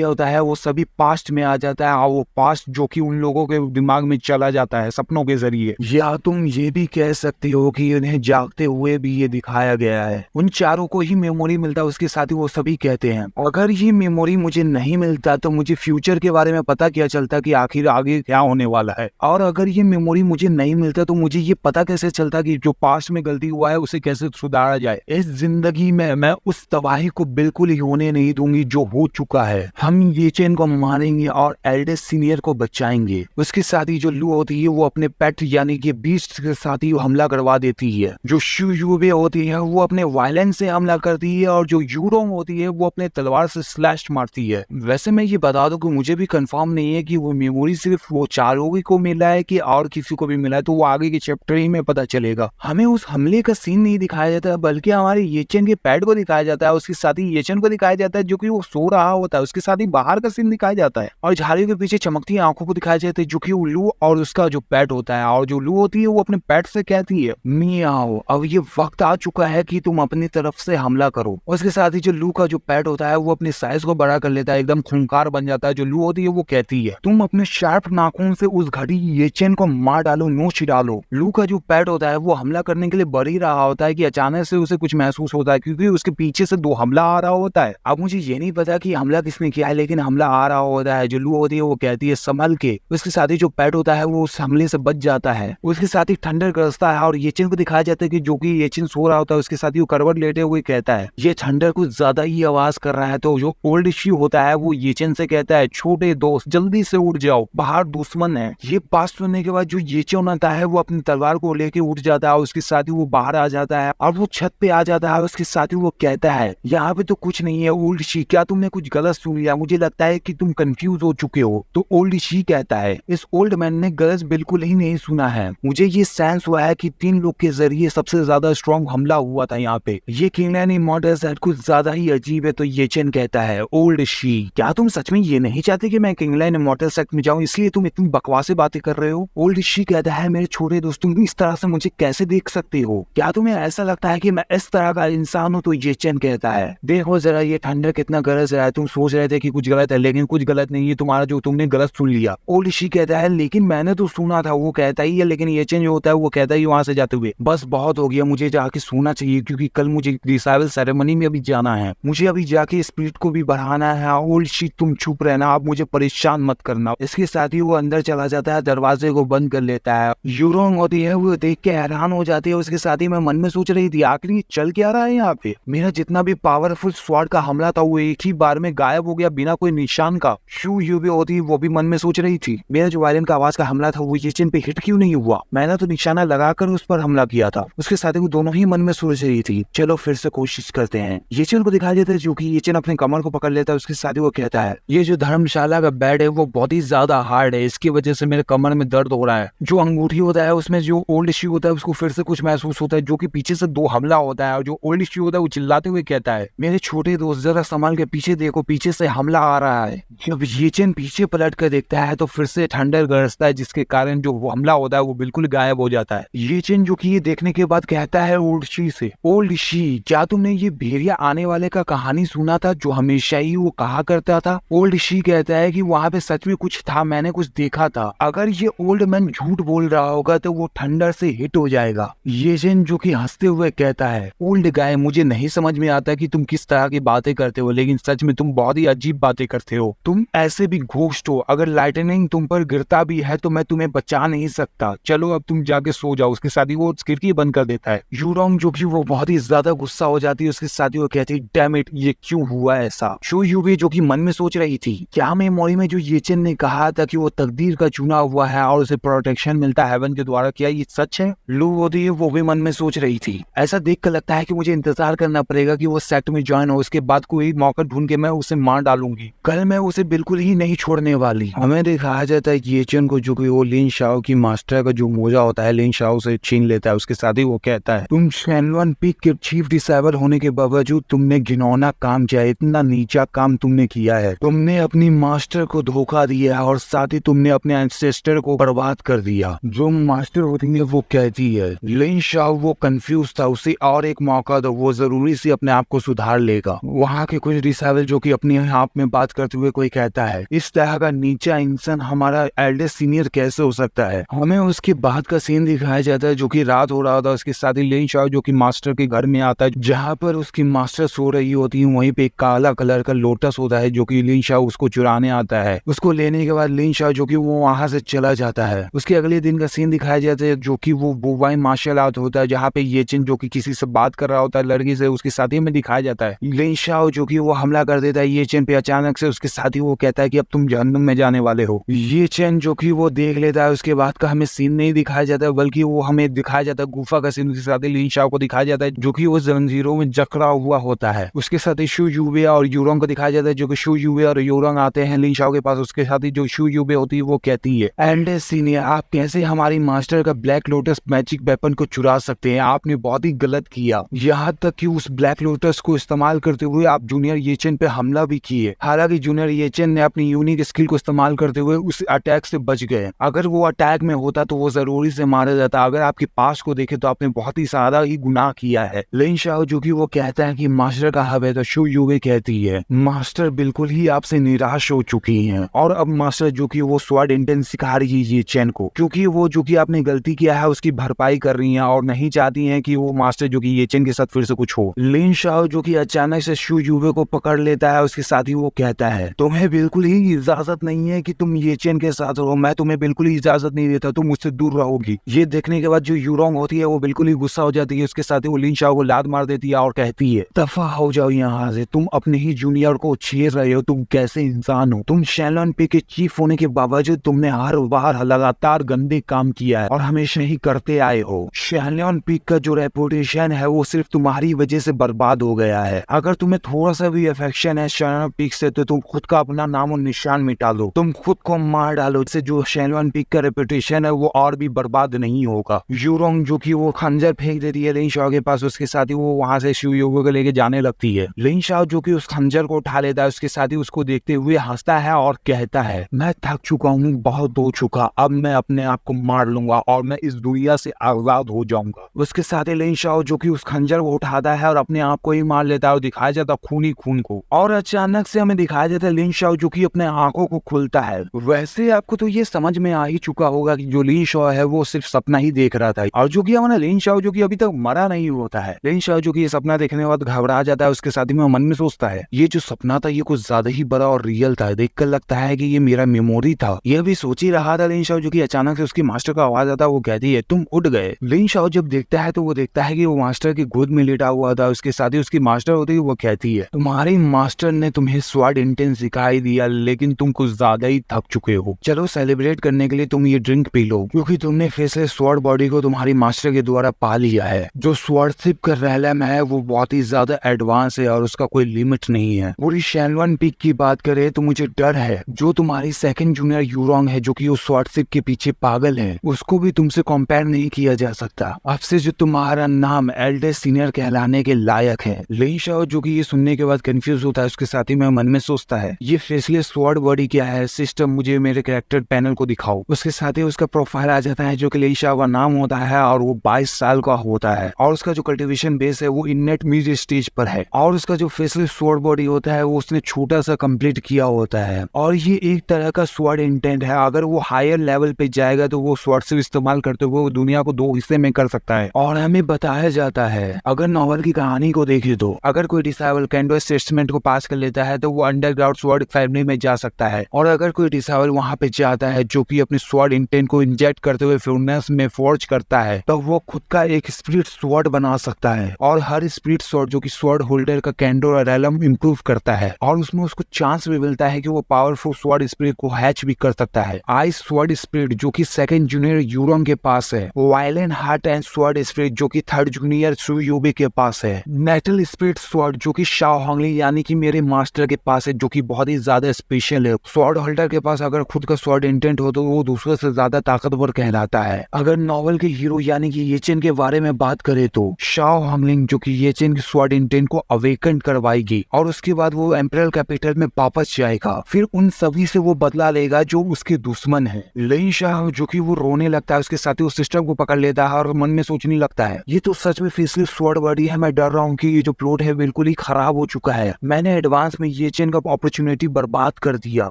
होता है वो सभी पास्ट में आ जाता है और वो पास्ट जो कि उन लोगों के दिमाग में चला जाता है सपनों के जरिए। या तुम ये भी कह सकते हो कि उन्हें जागते हुए भी ये दिखाया गया है। उन चारों को ही मेमोरी मिलता है, उसके साथ ही वो सभी कहते हैं अगर ये मेमोरी मुझे नहीं मिलता तो मुझे फ्यूचर के बारे में पता क्या चलता कि आखिर आगे क्या होने वाला है, और अगर ये मेमोरी मुझे नहीं मिलता तो मुझे ये पता कैसे चलता कि जो पास्ट में गलती हुआ है उसे कैसे सुधारा जाए। इस जिंदगी में मैं उस तबाही को बिल्कुल ही होने नहीं दूंगी जो हो चुका है। हम ये चेन को मारेंगे और एल्डर सीनियर को बचाएंगे। उसके साथ ही जो लू होती है वो अपने पेट यानी कि बीस्ट के साथ ही हमला करवा देती है। जो शू यूबे होती है वो अपने वायलेंस से हमला करती है और जो यूरोंग होती है वो अपने तलवार से स्लैश मारती है। वैसे मैं ये बता दूं कि मुझे भी कंफर्म नहीं है कि वो मेमोरी सिर्फ वो चारों को मिला है कि और किसी को भी मिला है, तो वो आगे के चैप्टर ही में पता चलेगा। हमें उस हमले का सीन नहीं दिखाया जाता है बल्कि हमारे येचन के पैड को दिखाया जाता है, उसके साथ ही येचन को दिखाया जाता है जो कि वो सो रहा होता है, उसके साथ ही बाहर का सीन दिखाया जाता है और झाड़ियों के पीछे चमकती आंखों को दिखाया जाता है जो कि लू और उसका जो पेट होता है। और जो लू होती है वो अपने पेट से कहती है मियाओ अब ये वक्त आ चुका है कि तुम अपनी तरफ से हमला करो। उसके साथ ही जो लू का जो पेट होता है वो अपनी साइज को बड़ा कर लेता है, एकदम खूंखार बन जाता है। जो लू होती है वो कहती है तुम अपने शार्प नाखून से उस घड़ी येचन को मार डालो, नोच डालो। लू का जो पेट होता है वो हमला करने के लिए बढ़ ही रहा होता है कि अचानक से उसे कुछ महसूस होता है क्योंकि उसके पीछे से दो हमला आ रहा होता है। अब मुझे ये नहीं पता कि हमला किसने किया है लेकिन हमला आ रहा होता है। जो लू होती है वो कहती है संभल के। उसके साथ ही जो पेट होता है वो उस हमले से बच जाता है। उसके साथ ही थंडर गरजता है और येचन को दिखाया जाता है कि जो कि येचन सो रहा होता है उसके साथ ही वो करवट लेटे हुए कहता है ये थंडर कुछ ज्यादा ही आवाज कर रहा है। तो जो ओल्ड शी होता है वो येचन से कहता है छोटे दोस्त जल्दी से उठ जाओ, बाहर दुश्मन है। ये बात सुनने के बाद जो येचन आता है वो अपनी तलवार को लेके उठ जाता है, उसके साथ ही वो बाहर आ जाता है और वो छत पे आ जाता है। उसके साथ ही वो कहता है यहाँ पे तो कुछ नहीं है ओल्ड शी, क्या तुमने कुछ गलत सुन लिया? मुझे लगता है कि तुम कंफ्यूज हो चुके हो। तो ओल्ड शी कहता है इस ओल्ड मैन ने गलत बिल्कुल ही नहीं सुना है, मुझे ये सेंस हुआ है कि 3 लोग के जरिए सबसे ज्यादा स्ट्रॉन्ग हमला हुआ था यहाँ पे। ये किंगलैंड इमॉर्टल सेट कुछ ज्यादा ही अजीब है। तो येचन कहता है ओल्ड शी क्या तुम सच में ये नहीं चाहते कि मैं किंगलैंड इमॉर्टल सेट में जाऊं इसलिए तुम इतनी बकवासी बातें कर रहे हो? ओल्ड शी कहता है मेरे छोटे दोस्त तुम इस तरह से मुझे कैसे देख सकते हो? क्या तुम्हें ऐसा लगता है कि मैं इस तरह का इंसान हूँ? तो येचन कहता है देखो जरा ये थंडर कितना गरज रहा है, तुम सोच रहे थे कि कुछ गलत है लेकिन कुछ गलत नहीं है, तुम्हारा जो तुमने गलत सुन लिया। ओल्ड शी कहता है लेकिन मैंने तो सुना था। वो कहता ही है लेकिन येचन जो होता है वो कहता ही वहां से जाते हुए बस बहुत हो गया, मुझे जाके सोना चाहिए क्योंकि कल मुझे रिसाइवल सेरेमनी में भी जाना है, मुझे अभी जाके स्पिरिट को भी बढ़ाना है। ओल्ड शी तुम चुप रहना, आप मुझे परेशान मत करना। इसके साथ ही वो अंदर चला जाता है, दरवाजे को बंद कर लेता है। यूरोंग होती है वो देख के हैरान हो जाती है। उसके साथ ही मैं मन में सोच रही थी आखिर ये चल क्या रहा है यहाँ पे? मेरा जितना भी पावरफुल स्वॉर्ड का हमला था वो एक ही बार में गायब हो गया बिना कोई निशान का। शू यूबे होती वो भी मन में सोच रही थी मेरा जो वायलिन का आवाज का हमला था वो येचन पे हिट क्यों नहीं हुआ, मैंने तो निशाना लगाकर उस पर हमला किया था। उसके साथ ही वो दोनों ही मन में सोच रही थी चलो फिर से कोशिश करते हैं। येचन को दिखाई देता है जो कि येचन अपने कमर को पकड़ लेता है। उसके साथ ही वो कहता है ये जो धर्मशाला का बेड है वो बहुत ही ज्यादा हार्ड है, इसकी वजह से मेरे कमर में दर्द हो रहा है। जो अंगूठी होता है उसमें जो ओल्ड इश्यू होता है उसको फिर से कुछ महसूस होता है जो कि पीछे से 2 हमला होता है और जो ओल्ड इश्यू होता है वो चिल्लाते हुए कहता है मेरे छोटे दोस्त जरा संभाल के पीछे देखो, पीछे से हमला आ रहा है। जब येचन पीछे पलट कर देखता है तो फिर से थंडर गरजता है जिसके कारण जो वो हमला होता है वो बिल्कुल गायब हो जाता है। येचन जो कि ये देखने के बाद कहता है ओल्ड शी से ओल्ड शी क्या तुमने ये भेड़िया आने वाले का कहानी सुना था जो हमेशा ही वो कहा करता था? ओल्ड शी कहता है कि वहाँ पे सच में कुछ था, मैंने कुछ देखा था। अगर ये ओल्ड मैन झूठ बोल रहा होगा तो वो थंडर से हिट हो जाएगा। येचन जो कि हंसते हुए कहता है ओल्ड गाय मुझे नहीं समझ में आता कि तुम किस तरह की बातें करते हो लेकिन सच में तुम बहुत ही अजीब बातें करते हो। तुम ऐसे भी घोस्ट हो, अगर लाइटनिंग तुम पर गिरता भी है तो मैं तुम्हें बचा नहीं सकता। चलो अब तुम जाके सो जाओ। उसके साथ ही वो खिड़की बंद कर देता है। यूरोंग जो कि वो बहुत ही ज्यादा गुस्सा हो जाती है। उसके साथ ही वो कहती है डैम इट ये क्यों हुआ ऐसा? शू यूबे जो कि मन में सोच रही थी क्या मेमोरी में जो येचन ने कहा था कि वो तकदीर का चुना हुआ है और उसे प्रोटेक्शन मिलता है हेवन के द्वारा, क्या ये सच है? लू होती है वो भी मन में सोच रही थी। ऐसा देख कर लगता है कि मुझे इंतजार करना पड़ेगा कि वो सेक्ट में ज्वाइन हो, उसके बाद कोई मौका ढूंढ के मैं उसे मार डालूंगी। कल मैं उसे बिल्कुल ही नहीं छोड़ने वाली। हमें दिखाया जाता है ये चेन को, जो कि वो लिन शाओ की मास्टर का जो मोजा होता है लिन शाओ से छीन लेता है। उसके साथ ही वो कहता है तुम शेनवन पीक के चीफ डिसाइबल होने के बावजूद तुमने घिनौना काम किया, इतना नीचा काम तुमने किया है। तुमने अपनी मास्टर को धोखा दिया है और साथ ही तुमने अपने एंसेस्टर को बर्बाद कर दिया। जो मास्टर होती है वो कहती है लिन शाओ वो कंफ्यूज था, उसे और एक मौका दो, वो जरूरी से अपने आप को सुधार लेगा। वहाँ के कुछ डिसाइबल जो कि अपने आप में बात करते हुए कोई कहता है इस तरह का नीचा इंसान हमारा एल्डर सीनियर कैसे हो सकता है। हमें उसके बाद का सीन दिखाया जाता है जो कि रात हो रहा होता है। उसके साथ ही लिन शाओ जो कि मास्टर के घर में आता है, जहाँ पर उसकी मास्टर सो रही होती है। वहीं पे एक काला कलर का लोटस होता है जो कि लिन शाओ उसको चुराने आता है। उसको लेने के बाद लिन शाओ जो कि वो वहां से चला जाता है। उसके अगले दिन का सीन दिखाया जाता है जो कि वो बुवाई मार्शल आर्ट होता है, जहाँ पे ये चिन जो कि किसी से बात कर रहा होता है लड़की से, उसके साथ ही में दिखाया जाता है लिन शाओ जो कि वो हमला कर देता है ये चिन पे अचानक से। उसके साथ ही वो कहता है कि अब तुम जहन्नुम में जाने वाले हो। ये चिन जो कि वो देख लेता है। उसके बाद का हमें सीन नहीं दिखाया जाता है, बल्कि वो हमें दिखाया जाता है गुफा का सीन। उसके साथ ही लिन शाओ को दिखाया जाता है जो कि वो जंजीरों में जकड़ा हुआ होता है। उसके साथ ही शू यूबे और यूरोंग को दिखाया जाता है जो कि शू यूबे और यूरोंग आते हैं लिन शाओ के पास। उसके साथ ही जो शू यूबे होती है वो कहती है एल्डर सीनियर आप कैसे हमारी मास्टर का ब्लैक लोटस मैजिक वेपन को चुरा सकते हैं, आपने बहुत ही गलत किया। यहाँ तक कि उस ब्लैक लोटस को इस्तेमाल करते हुए आप जूनियर येचेन पे हमला भी किए। हालांकि जूनियर येचेन ने अपनी यूनिक स्किल को इस्तेमाल करते हुए उस अटैक से बच गए। अगर वो अटैक में होता तो वो जरूरी से मारा जाता। अगर आपके पास को देखे तो आपने बहुत ही सारा ही गुनाह किया है। लिन शाओ जो कि वो कहता है कि मास्टर का हब है, तो शू यूबे कहती है मास्टर बिल्कुल ही आपसे निराश हो चुकी हैं और अब मास्टर जो कि वो स्वॉर्ड इंटेंस सिखा रही है ये चेन को, क्योंकि वो जो कि आपने गलती किया है उसकी भरपाई कर रही हैं और नहीं चाहती हैं कि वो मास्टर जो कि ये चेन के साथ फिर से कुछ हो। लिन शाओ जो कि अचानक से शू यूबे को पकड़ लेता है। उसके साथ ही वो कहता है तुम्हें बिल्कुल ही इजाजत नहीं है कि तुम ये चेन के साथ रहो, मैं तुम्हें बिल्कुल ही इजाजत नहीं देता, तुम मुझसे दूर रहोगी। ये देखने के बाद जो यूरोंग होती है वो बिल्कुल ही गुस्सा हो जाती है। उसके साथ ही वो लिन शाओ को लात मार देती है और कहती है दफा हो जाओ यहाँ से, तुम अपने ही जूनियर को छेड़ रहे हो, तुम कैसे इंसान हो। तुम शेनलन पे के चीफ होने के बावजूद तुमने हर बार लगातार गंदे काम किया है और हमेशा ही करते आए हो। शेनलन पीक का जो रेपुटेशन है वो सिर्फ तुम्हारी वजह से बर्बाद हो गया है। अगर तुम्हें थोड़ा सा भी अफेक्शन है शेनलन पीक से तो तुम खुद का अपना नाम और निशान मिटा लो, तुम खुद को मार डालो, इससे जो शेनलन पीक का रेपुटेशन है वो और भी बर्बाद नहीं होगा। यूरोंग जो कि वो खंजर फेंक देती है लिन शाओ के पास। उसके साथ ही वो वहां से शू यूबे को लेके जाने लगती है। लिन शाओ जो कि उस खंजर को उठा लेता है। उसके साथ ही उसको देखते हुए हंसता है और कहता है मैं थक चुका हूँ, बहुत हो चुका, अब मैं अपने आप को मार लूंगा और मैं इस दुनिया से आजाद हो जाऊंगा। उसके साथ ही लिन शाओ जो कि उस खंजर को उठाता है और अपने आप को ही मार लेता है और दिखाया जाता है खूनी खून को। और अचानक से हमें दिखाया जाता है लिन शाओ जो कि अपने आंखों को खुलता है। वैसे आपको तो ये समझ में आ ही चुका होगा कि जो लिन शाओ है वो सिर्फ सपना ही देख रहा था और जो कि हमारा लिन शाओ जो कि अभी तक मरा नहीं होता है। लिन शाओ जो कि ये सपना देखने के बाद घबरा जाता है। उसके साथ ही मन में सोचता है ये जो सपना था ये कुछ ज्यादा ही बड़ा और रियल था, देखकर लगता है कि ये मेरा मेमोरी था। ये भी सोच ही रहा था लिन शाओ जो कि अचानक से उसकी मास्टर का आवाज आता है, वो कहती है तुम उठ गए। लिन शाओ जब देखता है तो वो देखता है कि वो मास्टर की गोद में लेटा हुआ था। उसके साथ ही उसकी मास्टर होती है, वो कहती है तुम्हारी मास्टर ने तुम्हें स्वॉर्ड इंटेंस सिखाई दिया लेकिन तुम कुछ ज्यादा ही थक चुके हो, चलो सेलिब्रेट करने के लिए तुम ये ड्रिंक पी लो, क्योंकि तुमने फिर से स्वॉर्ड बॉडी को तुम्हारी मास्टर के द्वारा पा लिया है। जो स्वॉर्डशिप का रेलम है वो बहुत ही ज्यादा एडवांस है और उसका कोई लिमिट नहीं है। पूरी शेनवन पीक की बात करें तो मुझे डर है जो तुम्हारी सेकंड जूनियर यूरोंग है जो कि उस स्वॉर्डशिप के पीछे पागल है, उसको भी तुमसे कंपेयर नहीं किया जा सकता। अब से जो तुम्हारा नाम एल्डर सीनियर कहलाने के लायक है। लिन शाओ जो कि ये सुनने के बाद कंफ्यूज होता है। उसके साथ ही में मन में सोचता है ये फेसलेस स्वॉर्ड बॉडी क्या है, सिस्टम मुझे मेरे कैरेक्टर पैनल को दिखाओ। उसके साथ ही उसका प्रोफाइल आ जाता है जो कि लिन शाओ का नाम होता है और वो 22 साल का होता है और उसका जो कल्टिवेशन बेस है वो इननेट मिड स्टेज पर है और उसका जो फेसलेस स्वॉर्ड बॉडी होता है वो उसने छोटा सा कंप्लीट किया होता है और ये एक तरह का स्वॉर्ड इंटेंट है। अगर वो हायर लेवल पे जाएगा तो वो स्वॉर्ड से इस्तेमाल करते हुए वो दुनिया को 2 हिस्से में कर सकता है। और हमें बताया जाता है अगर नॉवल की कहानी को देखे तो अगर कोई डिसाइबल कैंडोस टेस्टमेंट को पास कर लेता है तो वो अंडरग्राउंड स्वॉर्ड फैमिली में जा सकता है और अगर कोई डिसाइबल वहां पे जाता है जो कि अपने स्वॉर्ड इंटेंट को इंजेक्ट करते हुए फ्यूनेस में फोर्ज करता है तो वो खुद का एक स्पिरिट स्वॉर्ड बना सकता है और हर स्पिरिट स्वॉर्ड जो कि स्वॉर्ड होल्डर का कैंडो और रेलम इंप्रूव करता है और उसमें उसको चांस भी मिलता है कि वो पावरफुल स्वॉर्ड स्पिरिट को हैच भी कर सकता है। आइस स्वॉर्ड स्पिरिट जो कि सेकंड जूनियर यूरोंग के पास है, violent heart and sword spirit जो कि थर्ड जूनियर शू यूबे के पास है, नेटल स्पिरिट स्वॉर्ड जो कि शाओ हॉन्गलिंग यानी कि मेरे मास्टर के पास है, जो कि बहुत ही ज्यादा स्पेशल है। स्वॉर्ड होल्डर के पास अगर खुद का स्वॉर्ड इंटेंट हो तो वो दूसरे से ज्यादा ताकतवर कहलाता है। अगर नॉवल के हीरो यानी कि ये चेन के बारे में बात करें तो शाओ हॉन्गलिंग जो कि ये चेन की स्वॉर्ड इंटेंट को अवेकन करवाएगी और उसके बाद वो एम्परर कैपिटल में वापस जाएगा। फिर उन सभी से वो बदला लेगा जो उसके दुश्मन है। लेन शाह जो कि वो रोने लगता है, उसके साथ ही वो सिस्टम को पकड़ लेता है और मन में सोचने लगता है ये तो सच में फिसली स्वॉर्ड बॉडी है। मैं डर रहा हूँ कि ये जो प्लॉट है बिल्कुल ही खराब हो चुका है। मैंने एडवांस में ये चेन का अपॉर्चुनिटी बर्बाद कर दिया।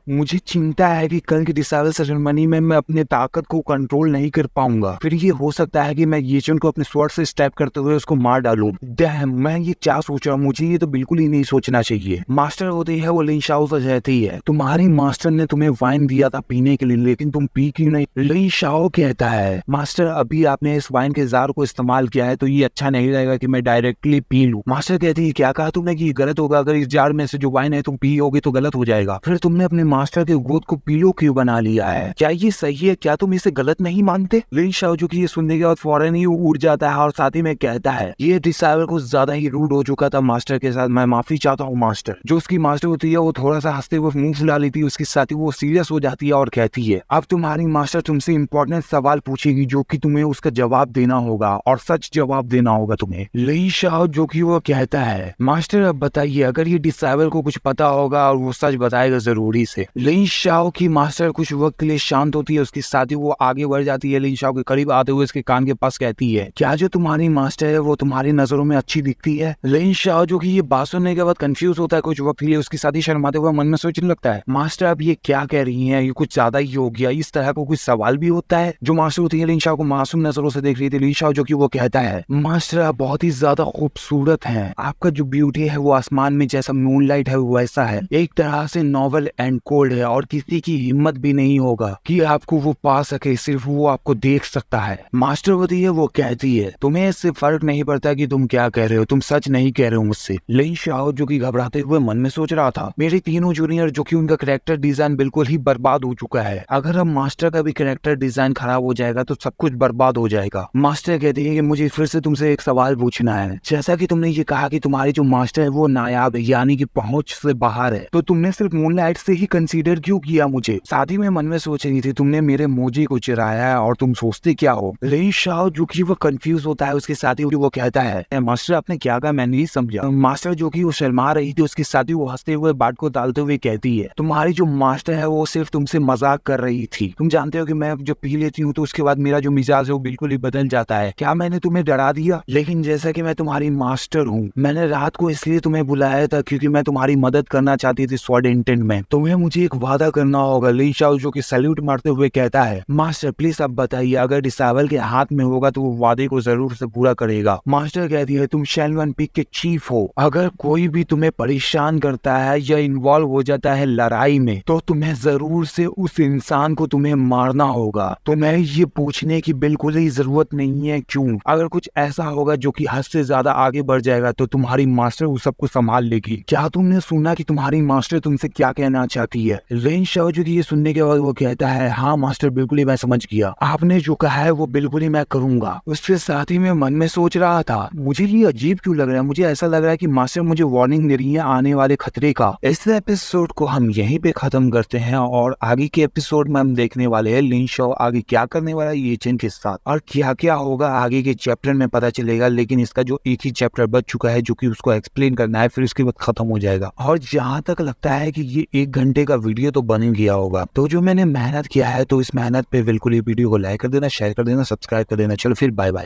मुझे चिंता है कि कल की डिसाइबल सेरेमनी में मैं अपने ताकत को कंट्रोल नहीं कर पाऊंगा। फिर ये हो सकता है कि मैं ये चेन को अपने स्वॉर्ड से स्टैप करते हुए उसको मार डालूं। डैम, मैं ये क्या सोच रहा हूँ, मुझे ये तो बिल्कुल ही नहीं सोचना चाहिए। मास्टर होती है वो लिन शाओ से कहती है तुम्हारी मास्टर ने तुम्हें वाइन दिया था पीने के लिए, लेकिन तुम पी क्यों नहीं? लिन शाओ कहता है मास्टर अभी आपने इस वाइन के जार को इस्तेमाल किया है तो ये अच्छा नहीं रहेगा कि मैं डायरेक्टली पी लूं। मास्टर कहती है क्या कहा तुमने कि गलत होगा? अगर इस जार में से जो वाइन है तुम पियोगे तो गलत हो जाएगा। फिर तुमने अपने मास्टर के गोद को पीलो क्यों बना लिया है? क्या ये सही है? क्या तुम इसे गलत नहीं मानते? लिन शाओ जो कि ये सुनने के बाद फौरन ही उड़ जाता है और साथ ही में कहता है ये डिसाइबल को ज्यादा ही रूड हो चुका था मास्टर के साथ, मैं माफी चाहता हूँ मास्टर। जो उसकी मास्टर होती है वो थोड़ा सा हंसते हुए मुंह फुला लेती है, उसके साथ ही वो सीरियस हो जाती है और कहती है अब तुम्हारी मास्टर तुमसे इंपॉर्टेंट सवाल पूछेगी जो कि तुम्हें उसका जवाब देना होगा और सच जवाब देना होगा तुम्हें। लिन शाओ जो कि वो कहता है मास्टर अब बताइए, अगर ये डिसाइबल को कुछ पता होगा और वो सच बताएगा जरूरी से। लिन शाओ की मास्टर कुछ वक्त के लिए शांत होती है, उसके साथ ही वो आगे बढ़ जाती है। लिन शाओ के करीब आते हुए उसके कान के पास कहती है क्या जो तुम्हारी मास्टर है वो तुम्हारी नजरों में अच्छी दिखती है? लिन शाओ जो कि ये बात सुनने के बाद कंफ्यूज होता है कुछ वक्त के लिए, उसके साथ ही शर्माते हुए मन में सोचने लगता है मास्टर अब ये क्या कह रही हैं, ये कुछ ज्यादा ही हो गया। इस तरह का कुछ सवाल भी होता है? जो मास्टर होती है लिन शाओ को मासूम नजरों से देख रही थी। लिन शाओ जो कि वो कहता है मास्टर आप बहुत ही ज्यादा खूबसूरत हैं, आपका जो ब्यूटी है वो आसमान में जैसा मूनलाइट है वैसा है, एक तरह से नॉवल एंड कोल्ड है और किसी की हिम्मत भी नहीं होगा कि आपको वो पा सके, सिर्फ वो आपको देख सकता है। मास्टर होती है वो कहती है तुम्हें इससे फर्क नहीं पड़ता कि तुम क्या कह रहे हो, तुम सच नहीं कह रहे हो मुझसे। लिन शाओ जो कि घबराते हुए मन में सोच रहा था मेरे तीनों जूनियर जो कि उनका कैरेक्टर डिजाइन बिल्कुल ही बर्बाद हो चुका है, अगर अब मास्टर का भी कैरेक्टर डिजाइन खराब हो जाएगा तो सब कुछ बर्बाद हो जाएगा। मास्टर कहते हैं कि मुझे फिर से तुमसे एक सवाल पूछना है, जैसा कि तुमने ये कहा कि तुम्हारी जो मास्टर है वो नायाब है यानी कि पहुंच से बाहर है, तो तुमने सिर्फ मूनलाइट से ही कंसीडर क्यों किया मुझे? साथ ही में मन में सोच रही थी तुमने मेरे मोजी को चुराया है और तुम सोचते क्या हो? लिन शाओ जो कि वो कंफ्यूज होता है, उसके साथ ही वो कहता है मास्टर आपने क्या कहा, मैं नहीं समझा। मास्टर जो कि वो शर्मा रही थी, उसके साथ ही वो हंसते हुए बात को डालते हुए कहती है तुम्हारी जो मास्टर है वो सिर्फ तुमसे मजाक कर रही थी। तुम जानते हो कि मैं जब पी लेती हूँ तो उसके बाद मेरा जो मिजाज है वो बिल्कुल ही बदल जाता है। क्या मैंने तुम्हें डरा दिया? लेकिन जैसा कि मैं तुम्हारी मास्टर हूँ, मैंने रात को इसलिए तुम्हें बुलाया था क्योंकि मैं तुम्हारी मदद करना चाहती थी स्वॉर्ड इंटेंट में। तुम्हें मुझे एक वादा करना होगा। लिन शाओ जो कि सैल्यूट मारते हुए कहता है मास्टर प्लीज अब बताइए, अगर डिसाइबल के हाथ में होगा तो वो वादे को जरूर से पूरा करेगा। मास्टर कहती है तुम शेनवन पीक के चीफ हो, अगर कोई भी तुम्हें परेशान करता है या इन्वॉल्व हो जाता है लड़ाई में तो तुम्हें जरूर से उस इंसान को तुम्हें मारना होगा। तुम्हें ये पूछने की बिल्कुल ही जरूरत नहीं है क्यों। अगर कुछ ऐसा होगा जो कि हद से ज्यादा आगे बढ़ जाएगा तो तुम्हारी मास्टर उस सबको संभाल लेगी। क्या तुमने सुना कि तुम्हारी मास्टर तुमसे क्या कहना चाहती है? लिन शाओ जो कि ये सुनने के बाद वो कहता है हाँ मास्टर बिल्कुल ही मैं समझ गया, आपने जो कहा है वो बिल्कुल ही मैं करूंगा। उसके साथ ही मैं मन में सोच रहा था मुझे ये अजीब क्यों लग रहा है, मुझे ऐसा लग रहा है कि मास्टर मुझे वार्निंग दे रही है आने वाले खतरे का। इस एपिसोड को हम यहीं पे खत्म करते हैं और आगे के एपिसोड में हम देखने वाले हैं लिन शाओ आगे क्या करने वाला है ये चेन के साथ और क्या क्या होगा आगे के चैप्टर में पता चलेगा। लेकिन इसका जो एक ही चैप्टर बच चुका है जो कि उसको एक्सप्लेन करना है, फिर उसके बाद खत्म हो जाएगा। और जहां तक लगता है कि ये 1 घंटे का वीडियो तो बन गया होगा, तो जो मैंने मेहनत किया है तो इस मेहनत पे बिल्कुल ही वीडियो को लाइक कर देना, शेयर कर देना, सब्सक्राइब कर देना। चलो फिर बाय बाय।